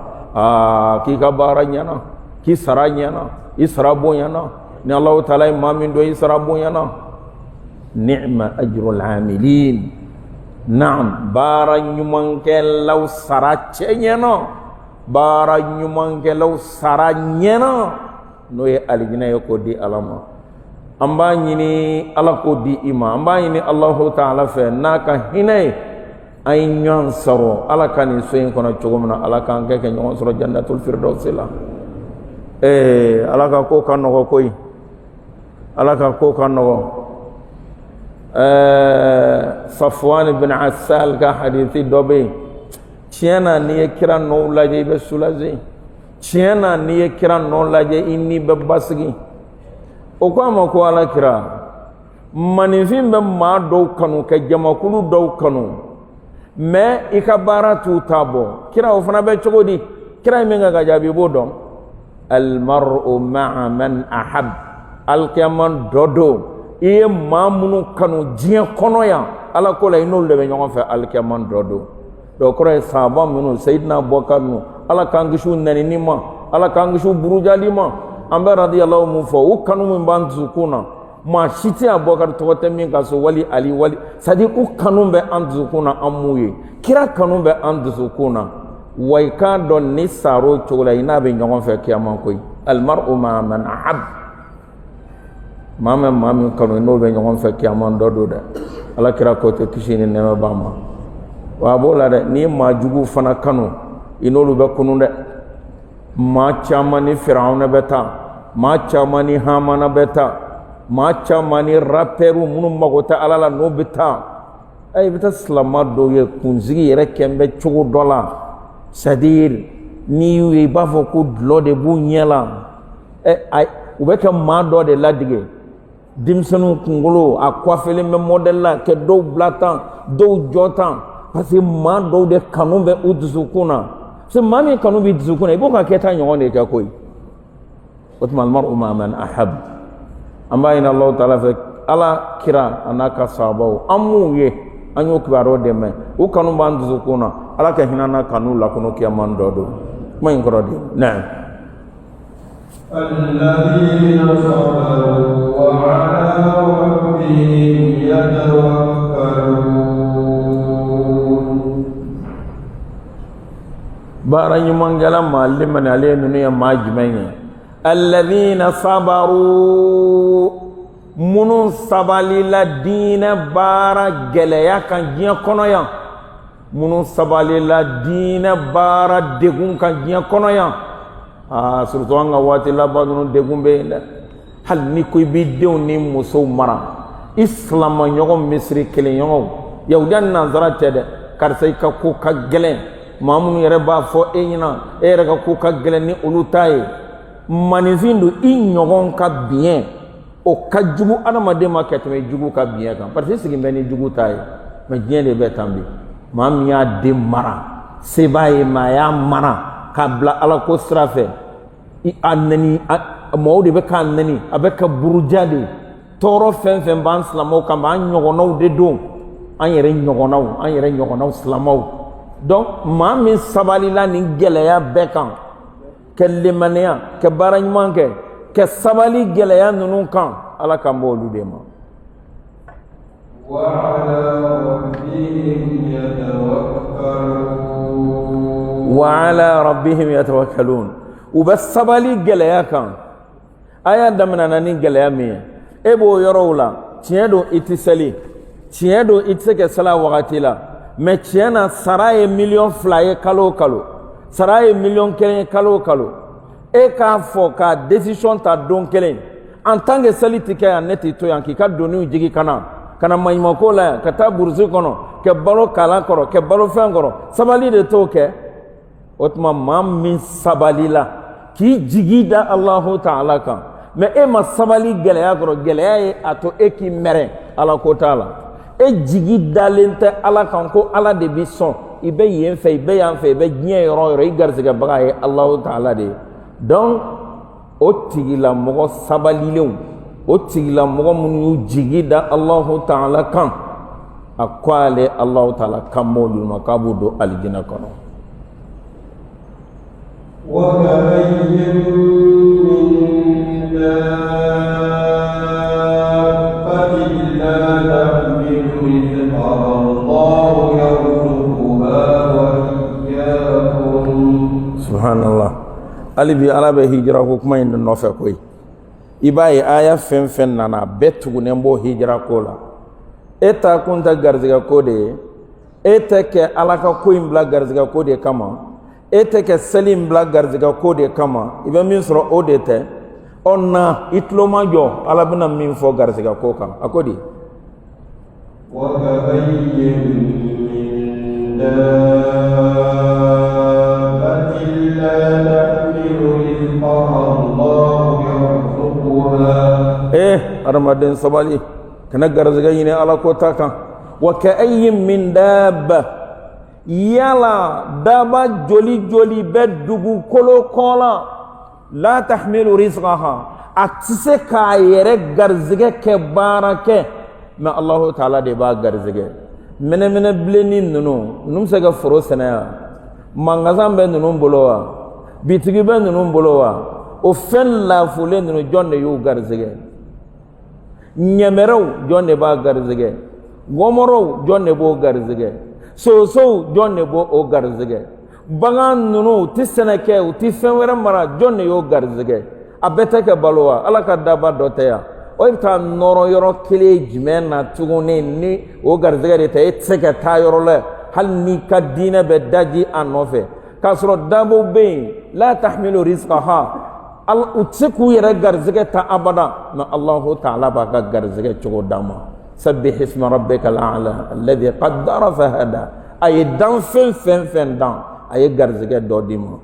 ki ka bara nyana ki saranyana israbo nyana ni Allah taala mamin do israbu yana ni'ma ajrul amilin na'am bara nyuman ke law sarace nyano bara nyuman ke law saranyana no ye aljina yako di alama amba nyini ala ko di ima amba nyini Allah taala fe naka hinay ay nyon saro ala kan soyin kono chogomna ala kan ke nyon saro jannatul firdaus la ala ka ko kan no koy alaka ko kanogo Safwan ibn Assal ka hadithi dobe tiena ni kira no laje be sulaze tiena ni kira no laje inni be basgi o ko ma ko ala kira manifin be ma do kanu ka jamakulu do kanu me ikabara tu tabo kira o fana be chogodi kira mi nga jabi bodom al mar'u ma'a man ahab alkiyaman dodo iye mamunu kanu diɲɛ kɔnɔ yan ala ko la in'olu de bɛ ɲɔgɔn fɛ alkiyaman dodo do kɔrɔ ye sahaba minnu sayidina Abubakar nu ala k'an kisi u nɛnini ma ala k'an kisi u burujali ma an bɛ radiyallahu mun fɔ u kanu min b'an dusukun na maa si tɛ Abubakar tɔgɔ tɛ min ka so wali Ali wali c'est à dire u kanu bɛ an dusukun na an m'u ye kira kanu bɛ an dusukun na wa i k'a dɔn ni saro cogo la i n'a bɛ ɲɔgɔn fɛ kiyaman koyi almar'u ma'a man ahab mami kanu no be ñogon fe kiaman dodo de ala kira ko te kishini nema bamba wa bola de ni ma jugu fana kanu inolu be kunu de ma chamani firauna beta ma chamani hamana beta ma chamani raperu munu magota ala la no beta ay beta slama do ye kunzigi yere kembe chugo dola sadir ni yu ba fo ko lode bu nyela ay ubeka ma do de ladige dimsanu kungolo a coiffele me model la ke do blatan do jotan parce que ma do de kanu be udzukuna se mami kanu bi udzukuna ibo ka keta nyon de ka koy utma al mar'u ma man ahab amma ina Allah taala fa ala kira anaka sabaw amu ye anyo kibaro de me u kanu ban udzukuna ala ka hinana kanu la kuno kiyaman dodo may ngorodi na'am الذين صبروا وعلى ربهم يتوكلون بارا يمانجلا معلم عليه نونيا ماجمين الذين صبروا منو sabali la dina bara geleya kan jiya kono ya munun sabali la dina bara degun kan jiya kono ya surtout anga wati la badunu degun be hal ni koy bi dew ni muso mara islam nyogo misri kele nyogo yawdan nazara tede kar say ka ko ka gelen mamun yere ba fo enyina ere ka ko ka gelen ni ulutaye manifindu in nyogon ka bien o ka jugu adama de ma ketme jugu ka bien kan parce que sigi beni jugu taye ma bien de be tambi mam ya de mara sebaye ma ya mara kabla ala ko strafe i annani mawde be kan nani abeka burujade toro fen ban slamo kam an nyogonaw de do an yere nyogonaw slamo donc maa min sabalila nin gɛlɛya bɛɛ kan kɛ limaniya kɛ baara ɲuman kɛ kɛ sabali gɛlɛya ninnu kan ala kan bɔ olu de ma وعلى ربهم يتوكلون وبالصبالي gɛlɛya kan aya daminana ni gɛlɛya min ye e b'o yɔrɔw la tiɲɛ don i tɛ seli tiɲɛ don i tɛ se ka sala wagati la mais tiɲɛ na sara ye 2,000,000 ye kalo o kalo sara ye 1,000,000 ye kalo o kalo e k'a fɔ ka décision ta don kelen en tant que seli tɛ kɛ yan ne tɛ to yan k'i ka doniw jigi kana maɲumako la yan ka taa burusi kɔnɔ kɛ balo kala kɔrɔ kɛ balo fɛn kɔrɔ sabali de t'o kɛ o tuma maa min sabali la k'i jigi da Allahu Ta'ala kan mais e ma sabali gɛlɛya kɔrɔ gɛlɛya ye a to e k'i mɛrɛ ala ko t'a la e jigi dalen tɛ ala kan ko ala de bi sɔn i bɛ yen fɛ i bɛ yan fɛ i bɛ diɲɛ yɔrɔ o yɔrɔ i garisɛgɛbaga ye Allahu Ta'ala de ye donc o tigilamɔgɔ sabalilenw o tigilamɔgɔ minnu y'u jigi da Allahu Ta'ala kan a ko ale Allahu Ta'ala kan m'olu ma k'a b'u don alijinɛ kɔnɔ وكأين من دابة لا تحمل رزقها الله يرزقها وإياكم سبحان الله ali bi ala bɛ hijira ko kuma in nɔfɛ koyi i b'a ye aya fɛn fɛn nana bɛɛ tugunen b'o hijira ko la e ta kun tɛ garizɛgɛ ko de ye e tɛ kɛ ala ka ko in bila garizɛgɛ ko de kama e tɛ kɛ seli in bila garizɛgɛ ko de kama i bɛ min sɔrɔ o de tɛ ɔ na i tulo ma jɔ ala bɛna min fɔ garizɛgɛ ko kan a ko di adamaden sabali kana garizɛgɛ ɲini ala ko ta kan wa ka'ayyin min dabba yala daba joli joli bɛ dugukolo kɔ la la tahmilu rizqaha a tɛ se k'a yɛrɛ garizɛgɛ kɛ baara kɛ mais Allahu Ta'ala de b'a garizɛgɛ mɛnɛmɛnɛ bilenni ninnu bɛ se ka foro sɛnɛ wa magasin bɛ ninnu bolo wa bitigi bɛ ninnu bolo wa o fɛn laafulen ninnu jɔn de y'u garizɛgɛ ɲɛmɛrɛw jɔn de b'a garizɛgɛ gɔmɔrɔw jɔn de b'o garizɛgɛ sosow jɔn de b'o o garizɛgɛ bagan ninnu u tɛ sɛnɛ kɛ u tɛ fɛn wɛrɛ mara jɔn de y'o garizɛgɛ a bɛɛ tɛ kɛ balo wa ala ka daba dɔ tɛ yan o bɛ taa nɔrɔ yɔrɔ kelen jumɛn na tuguni ni o garizɛgɛ de tɛ e tɛ se ka taa yɔrɔ la hali n'i ka diinɛ bɛ daji a nɔfɛ k'a sɔrɔ dabaw bɛ yen la tahmilu rizqaha u tɛ se k'u yɛrɛ garizɛgɛ ta abada mais Allahu Ta'ala b'a ka garizɛgɛ cogo d'a ma sabbih isma rabbikal a'la alladhi qaddara fahada a ye dan fɛn fɛn dan a ye garizɛgɛ dɔ d'i ma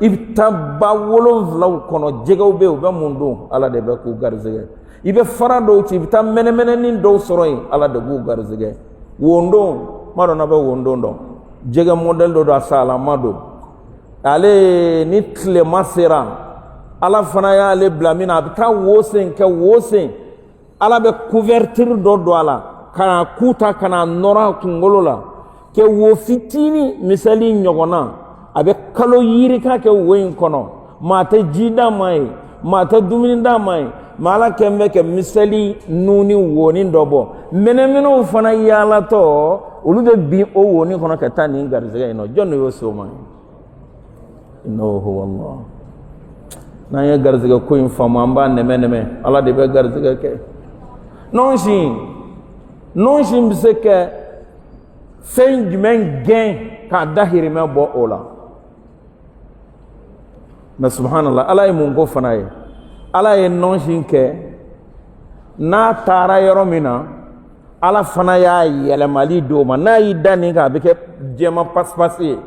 i bɛ taa ba 7 kɔnɔ jɛgɛw bɛ yen u bɛ mun don ala de bɛ k'u garizɛgɛ i bɛ fara dɔw ci i bɛ taa mɛnɛmɛnɛnin dɔw sɔrɔ yen ala de b'u garizɛgɛ wondon ma dɔn n'a bɛ wondon dɔn jɛgɛ modèle dɔ don a salama don ale ni tilema sera ala fana y'ale bila min na a bɛ taa wosen kɛ wosen ala bɛ couverture dɔ don a la ka na kuta ka na nɔrɔ a kunkolo la kɛ wo fitini misali ɲɔgɔnna a bɛ kalo yirika kɛ wo in kɔnɔ maa tɛ ji d'a ma ye maa tɛ dumuni d'a ma ye maa ala kɛn bɛ kɛ misali nuni wonin dɔ bɔ mɛnɛmɛnɛw fana yaalatɔ olu bɛ bin o wonin kɔnɔ ka taa nin garizɛgɛ in nɔ jɔn de y'o se o ma innahu huwa Allah n'an ye garizɛgɛ ko in faamu an b'a nɛmɛ ala de bɛ garizɛgɛ kɛ nɔnsin bɛ se kɛ fɛn jumɛn gɛn k'a dahirimɛ bɔ o la mais subhanallah ala ye mun ko fana ye ala ye nɔnsin kɛ n'a taara yɔrɔ min na ala fana y'a yɛlɛmali di o ma n'a y'i da nin kan a bɛ kɛ jɛma pasipasi ye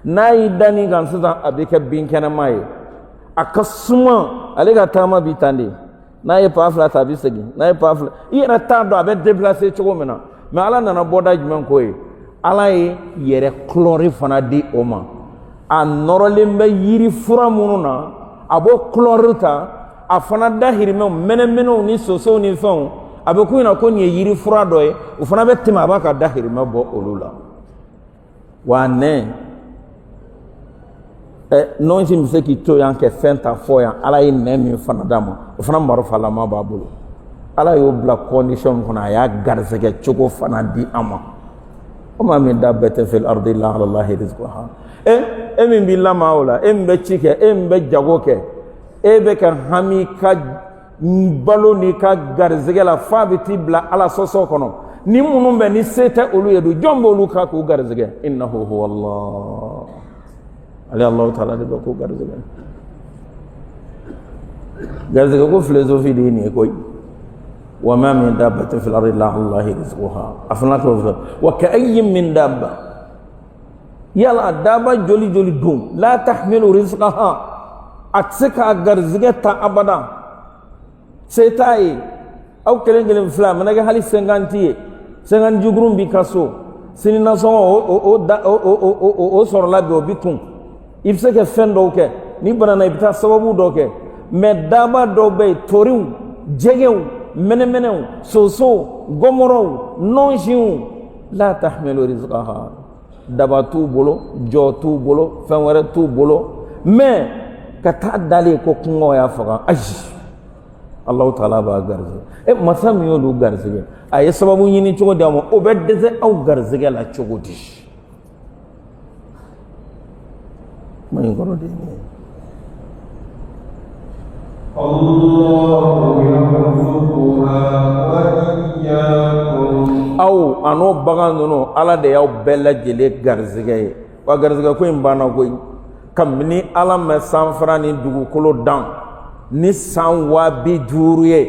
n'a y'i da nin kan sisan a bɛ kɛ binkɛnɛma ye a ka suma ale ka taama bi tan de n'a ye pa fila ta a bɛ segin n'a ye pa fila i yɛrɛ t'a dɔn a bɛ déplacer cogo min na mais ala nana bɔda jumɛn k'o ye ala ye yɛrɛ kulɔri fana di o ma a nɔrɔlen bɛ yiri fura minnu na a b'o kulɔri ta a fana dahirimɛw mɛnɛmɛnɛw ni sosow ni fɛnw a bɛ k'u ɲɛna ko nin ye yiri fura dɔ ye o fana bɛ tɛmɛ a b'a ka dahirimɛ bɔ olu la wa ne non si mise ki to yan ke fenta fo yan ala yi ne min fana dama o fana maro fala ma ba bolo ala yo bla condition fana ya garzege chogo fana di ama o ma min dabbata fil ardi la ala allah rizqaha min billah maula be chike be jago ke be kan hami ka balo ni ka garzege la fabiti bla ala soso kono ni munum be ni seta olu yedu jombo olu ka ko garzege innahu huwa allah ali allah taala de ko garzege ko philosophie di ni koy wa ma min dabbatin fil ardi illa allah rizquha afna ko wa ka'ayyin min dabba yala dabba joli dum la tahmilu rizqaha atsika garzege ta abada setai aw kelen flam naga hali 50 jugrum bi kaso sinina so o sor la bi obikun ifse ke fendo ke ni banana ibita sababu do ke me daba do be toriu jegew menemenew soso gomoro nonjiu la tahmilu rizqaha daba tu bolo jo tu bolo fenwere tu bolo me kata dali ko kungo ya faga aji Allah taala ba garze masam yo lu garze ay sababu nyini chogo damo obedde au garze la chogo di may goro de Allah yarzuquha wa iyyakum aw ano baganono ala de yaw bella jele garze wa garze ko imbana ko kamni ala me sanfrani dugu kolo dan ni san wa bi duuru ye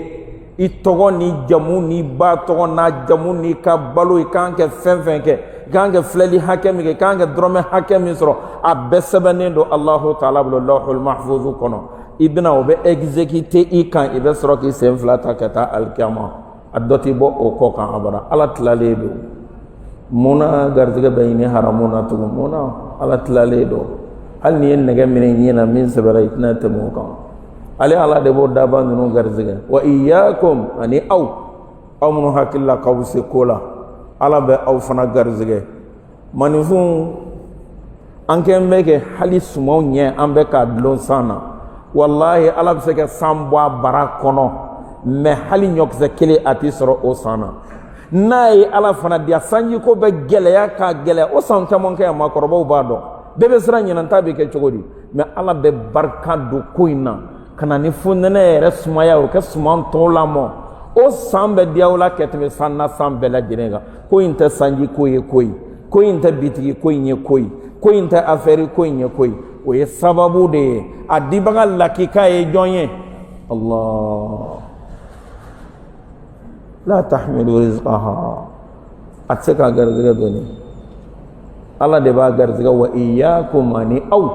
i togo ni jamu ni ba togo na jamu ni ka balo i kan ke fɛn kɛ kan ke filɛli hakɛ min kɛ kan ke dɔrɔmɛ hakɛ min sɔrɔ a bɛɛ sɛbɛnnen don Allahu taala bolo lawhul mahfuz kɔnɔ i bɛna o bɛ exécuter i kan i bɛ sɔrɔ k'i sen fila ta ka taa alikiyama a dɔ ti bɔ o kɔ kan abada ala tilalen don munna garizɛgɛ bɛ ɲini haramu na tugun munna ala tilalen don hali ni ye nɛgɛ minɛ ɲin na min sɛbɛra i tɛna tɛmɛ o kan ale ala de bo daba nunu garzige wa iyyakum ani aw munu hakilla kawse kola ala be aw fana garzige manifun anke mbeke hali sumo nye ambe ka dlon sana wallahi ala be se ke sambo bara kono me hali nyok se kele ati soro o sana nay ala fana dia sanji ko be gele ya ka gele o san tamon ke ma korbo bado bebe sra nyina tabe ke chogodi me ala be barka du koina kana ni funene yɛrɛ sumaya o kɛ suman tɔw lamɔ o san bɛ diyaw la kɛ tɛmɛ san na san bɛɛ lajɛlen kan ko in tɛ sanji ko ye koyi ko in tɛ bitigi ko in ye koyi ko in tɛ afɛri ko in ye koyi o ye sababu de ye a dibaga lakika ye jɔn ye Allah la tahmilu rizqaha a tɛ se ka garizɛgɛ dɔɔni ala de b'a garizɛgɛ wa iyyakum ani aw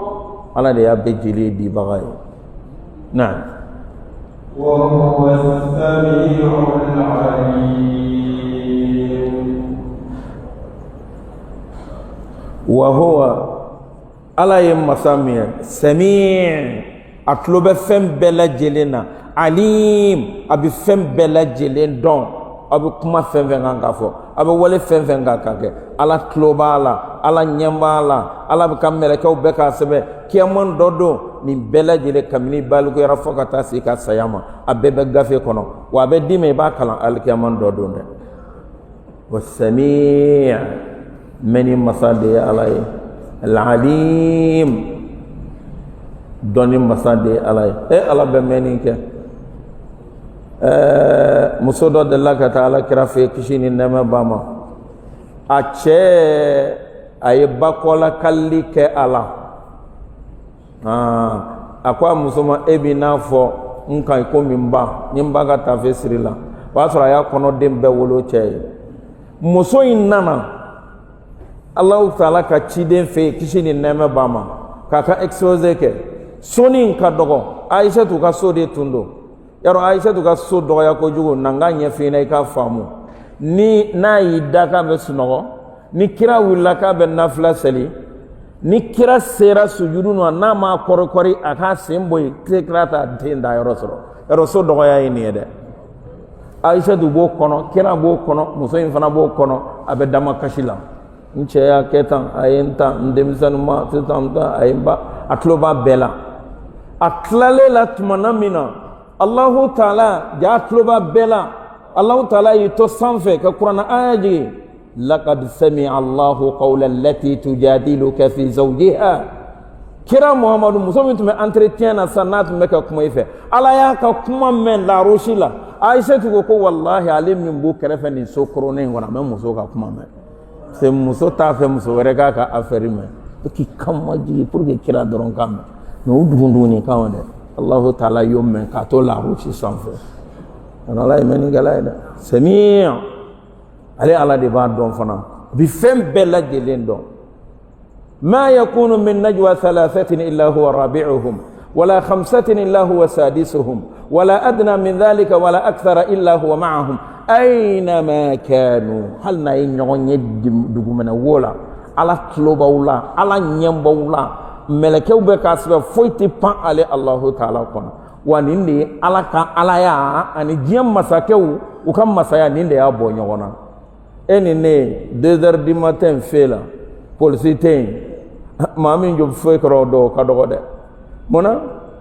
ala de y'a bɛɛ jeli dibaga ye نعم وهو السميع العليم وهو على مسامع سميع أطلب فم بلا جلنا عليم أبي فم بلا جلين دون أبي كما فم فنغافو أبي ولي فم فنغاكاك على طلبالا على نيمبالا على بكاملكو بكا سبه كيامون دودو ni bela jele kamini balugo yara foka ta sika sayama abebe gafe kono wa be dime ba kala alkiyaman do donde wasami' mani masade alay alalim doni masade alay ala be meni ke musodo de la ta'ala krafe kishini nama bama ache ay bakola kalli ke ala akwa musoma ebi na fo nkan ko mimba nyimba ga tafe sirila wa sura ya kono dembe wolo chei muso inana Allah taala ka chiden fe kishini neme bama kaka expose ke soni nka dogo Aisha tu ka so de tundo yaro Aisha tu ka so dogo ya ko jugo nanga nye fe na ka famu ni na idaka be sunogo ni kira willa ka be nafla sali ni kira sera sujudu no na ma korokori aka semboy tekrata tinda yoro so dogo ya ni de Aisha du bo kono kira bo kono muso in fana bo kono abe dama kashila ncheya ketan ayenta ndemsanuma tutamta ayimba atloba bela atlale la tumana mina Allahu Ta'ala ja atloba bela Allahu Ta'ala yito sanfe ka Qur'an ayaji laqad sami'a Allahu qawla allati tujadiluka fi zawjiha kira Muhammadu muso min tun bɛ entretien na sa n'a tun bɛ ka kuma i fɛ ala y'a ka kuma mɛn larosi la Aisha ko wallahi ale min b'o kɛrɛfɛ nin so koronen in kɔnɔ a bɛ muso ka kuma mɛn c'est muso t'a fɛ muso wɛrɛ k'a ka affaire mɛn o k'i kan ma jigi pour que kira dɔrɔn k'a mɛn mais o dugunduguni kan dɛ Allahu Ta'ala y'o mɛn k'a to larosi sanfɛ ala ye mɛnnikɛla ye dɛ samiya ale ala de b'a dɔn fana bi fɛn bɛɛ lajɛlen dɔn ما يكون من نجوى ثلاثة إلا هو رابعهم ولا خمسة إلا هو سادسهم ولا أدنى من ذلك ولا أكثر إلا هو معهم أينما كانوا هل نعين يدقمنا ولا على كلوبا ولا على نيمبا ولا ملكو بكاسب فويتي بان على الله تعالى قنا ونندي على على يا أني جيم مساكو وكم مسايا نندي أبو نيوانا أني 2 heures du matin فيلا policier mamin job foy ko do ka do de mona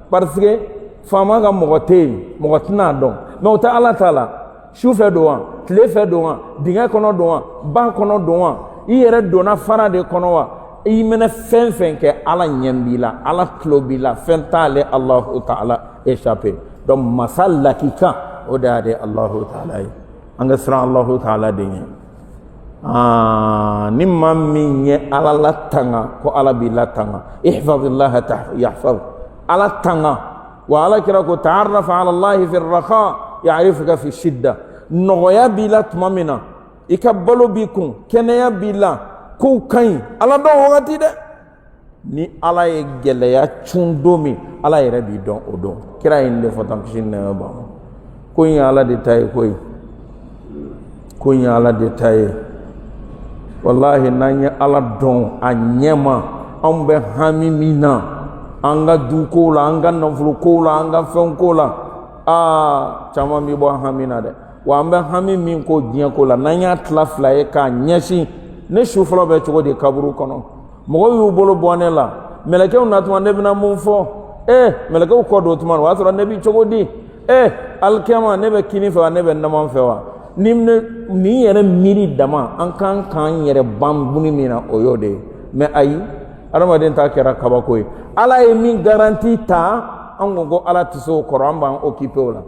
parce que fama ga mo te mo tna don mais ta Allah Taala chauffeur do wan tle fe do wan dinga kono do wan ba kono do wan i yere do na fara de kono wa i mena fen ke ala nyambila ala klobila fen tale Allah Taala échappé donc masalla kika o da de Allah Taala anga sra Allah Taala de ni mammi nye ala latanga ko ala bi latanga ihfazillah yahfaz ala tanga wa ala kira ko ta'arraf ala Allah fi ar-raha ya'rifuka fi shidda noya bi latmamina ikabalo bikum kenaya bila ko kan ala do wagati de ni ala ye geleya chundomi ala yere bi don odo kira inde fotam shinna ba ko yin ala de tay ko yin ala de tay wallahi nanya ala don anyema ambe hamimina anga duko la anga nafulu ko la anga fen ko la chama mi bo hamina de wa ambe hamimin ko dian ko la nanya tlafla e ka nyeshi ne shuflo be chugo de kaburu kono mo yu bolo bonne la meleke unatuma ne bina mumfo meleke ko do tuma wa sura ne bi chugo di alkiyama ne be kini fa ne be namon fewa nimne ni yere miri dama an kan yere bambuni mina oyode me ayi aramaden ta kera kabako ala ye min garanti ta an go ala tiso koran ban occupé ola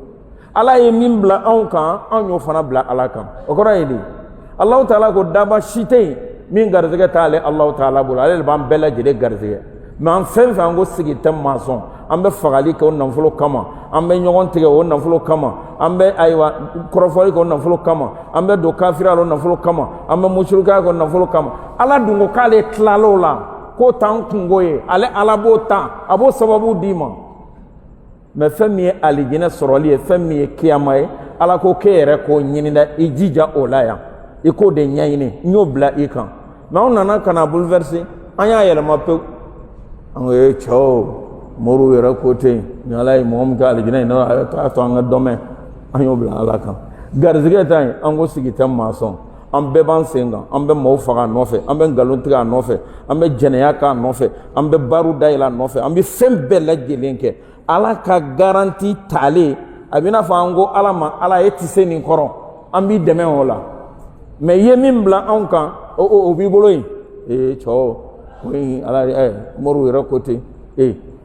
ala ye min bla an kan an yo fana bla ala kan o kora yidi Allah Ta'ala ko daba shite min garzege ta ale Allah Ta'ala bula ale ban bela jide garzege mais en fen fa ngo sigi tem mason ambe fagali ko nanfulo kama ambe nyogon tige o nanfulo kama ambe aywa korofoli ko nanfulo kama ambe do kafira lo nanfulo kama ambe mushrika ko nanfulo kama ala dungo kale tlalo la ko tan kungoye ale ala bota abo sababu dima me fami alijina soroli fami kiyamae ala ko kere ko nyinida ijija olaya iko de nyayine nyobla ikan na onana kana bouleverser anya yele mape angoye chow moru yera kote nyalai mom ga alijina no ta to anga dome anyo bla alaka garzige tay ango sigitam mason ambe ban senga ambe mo faga nofe ambe galuntiga nofe ambe jeneya ka nofe ambe baru daila nofe ambe sembe la jelenke ala ka garanti tale abina fa ango ala ma ala etise ni koro ambi deme hola me yemin bla anka o bi boloyi chow oui ala moru yera kote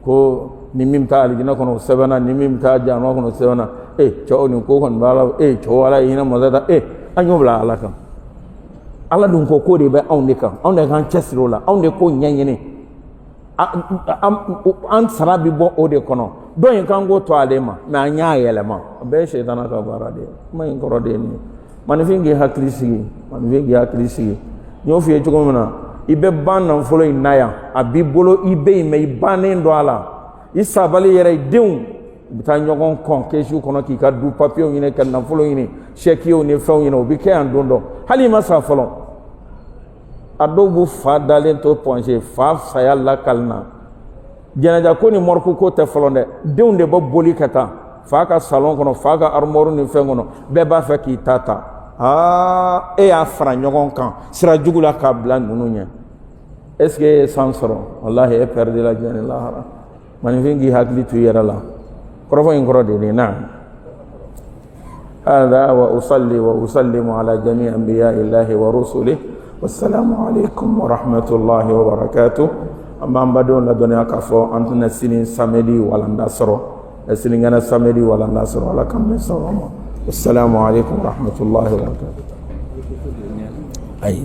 ko ni mimta alijina kono sebana ni mimta jano kono sebana cho ni ko kon bala cho ala ina mazata anyo bla ala kan ala dun ko de ba on de kan chesro la on de ko nyanyene an sarabi bo o de kono do yin kan go to alema na anya yelema be shaytana ka barade mai ko rode ni manifingi haklisi nyo fiye chuko mana ibe ban nan folo inaya abi bolo ibe me ibanen do ala isabali yere deun bita nyogon kon kesu kono ki ka du papier yine kan nan folo yine cheki o ne fon yine obi ke andondo hali masa folo adobu fa dalen to ponje fa sayal la kalna jenaja ko ni morku ko te folo de deun de bo boli kata fa ka salon kono fa ka armoire ni fengono be ba fa ki tata e y'a fara ɲɔgɔn kan sira jugu la k'a bila ninnu ɲɛ est ce que e ye san sɔrɔ wallahi e perdre la diɲɛ ni lahara manifin k'i hakili to i yɛrɛ la kɔrɔfɔ in kɔrɔ de nin na هذا وأصلي وأسلم على جميع أنبياء الله ورسله والسلام عليكم ورحمة الله وبركاته أما بدون لدنيا كفو أنتنا سنين سامدي ولا نصر سنين أنا سامدي ولا نصر ولا كم نصر والسلام عليكم ورحمة الله وبركاته أي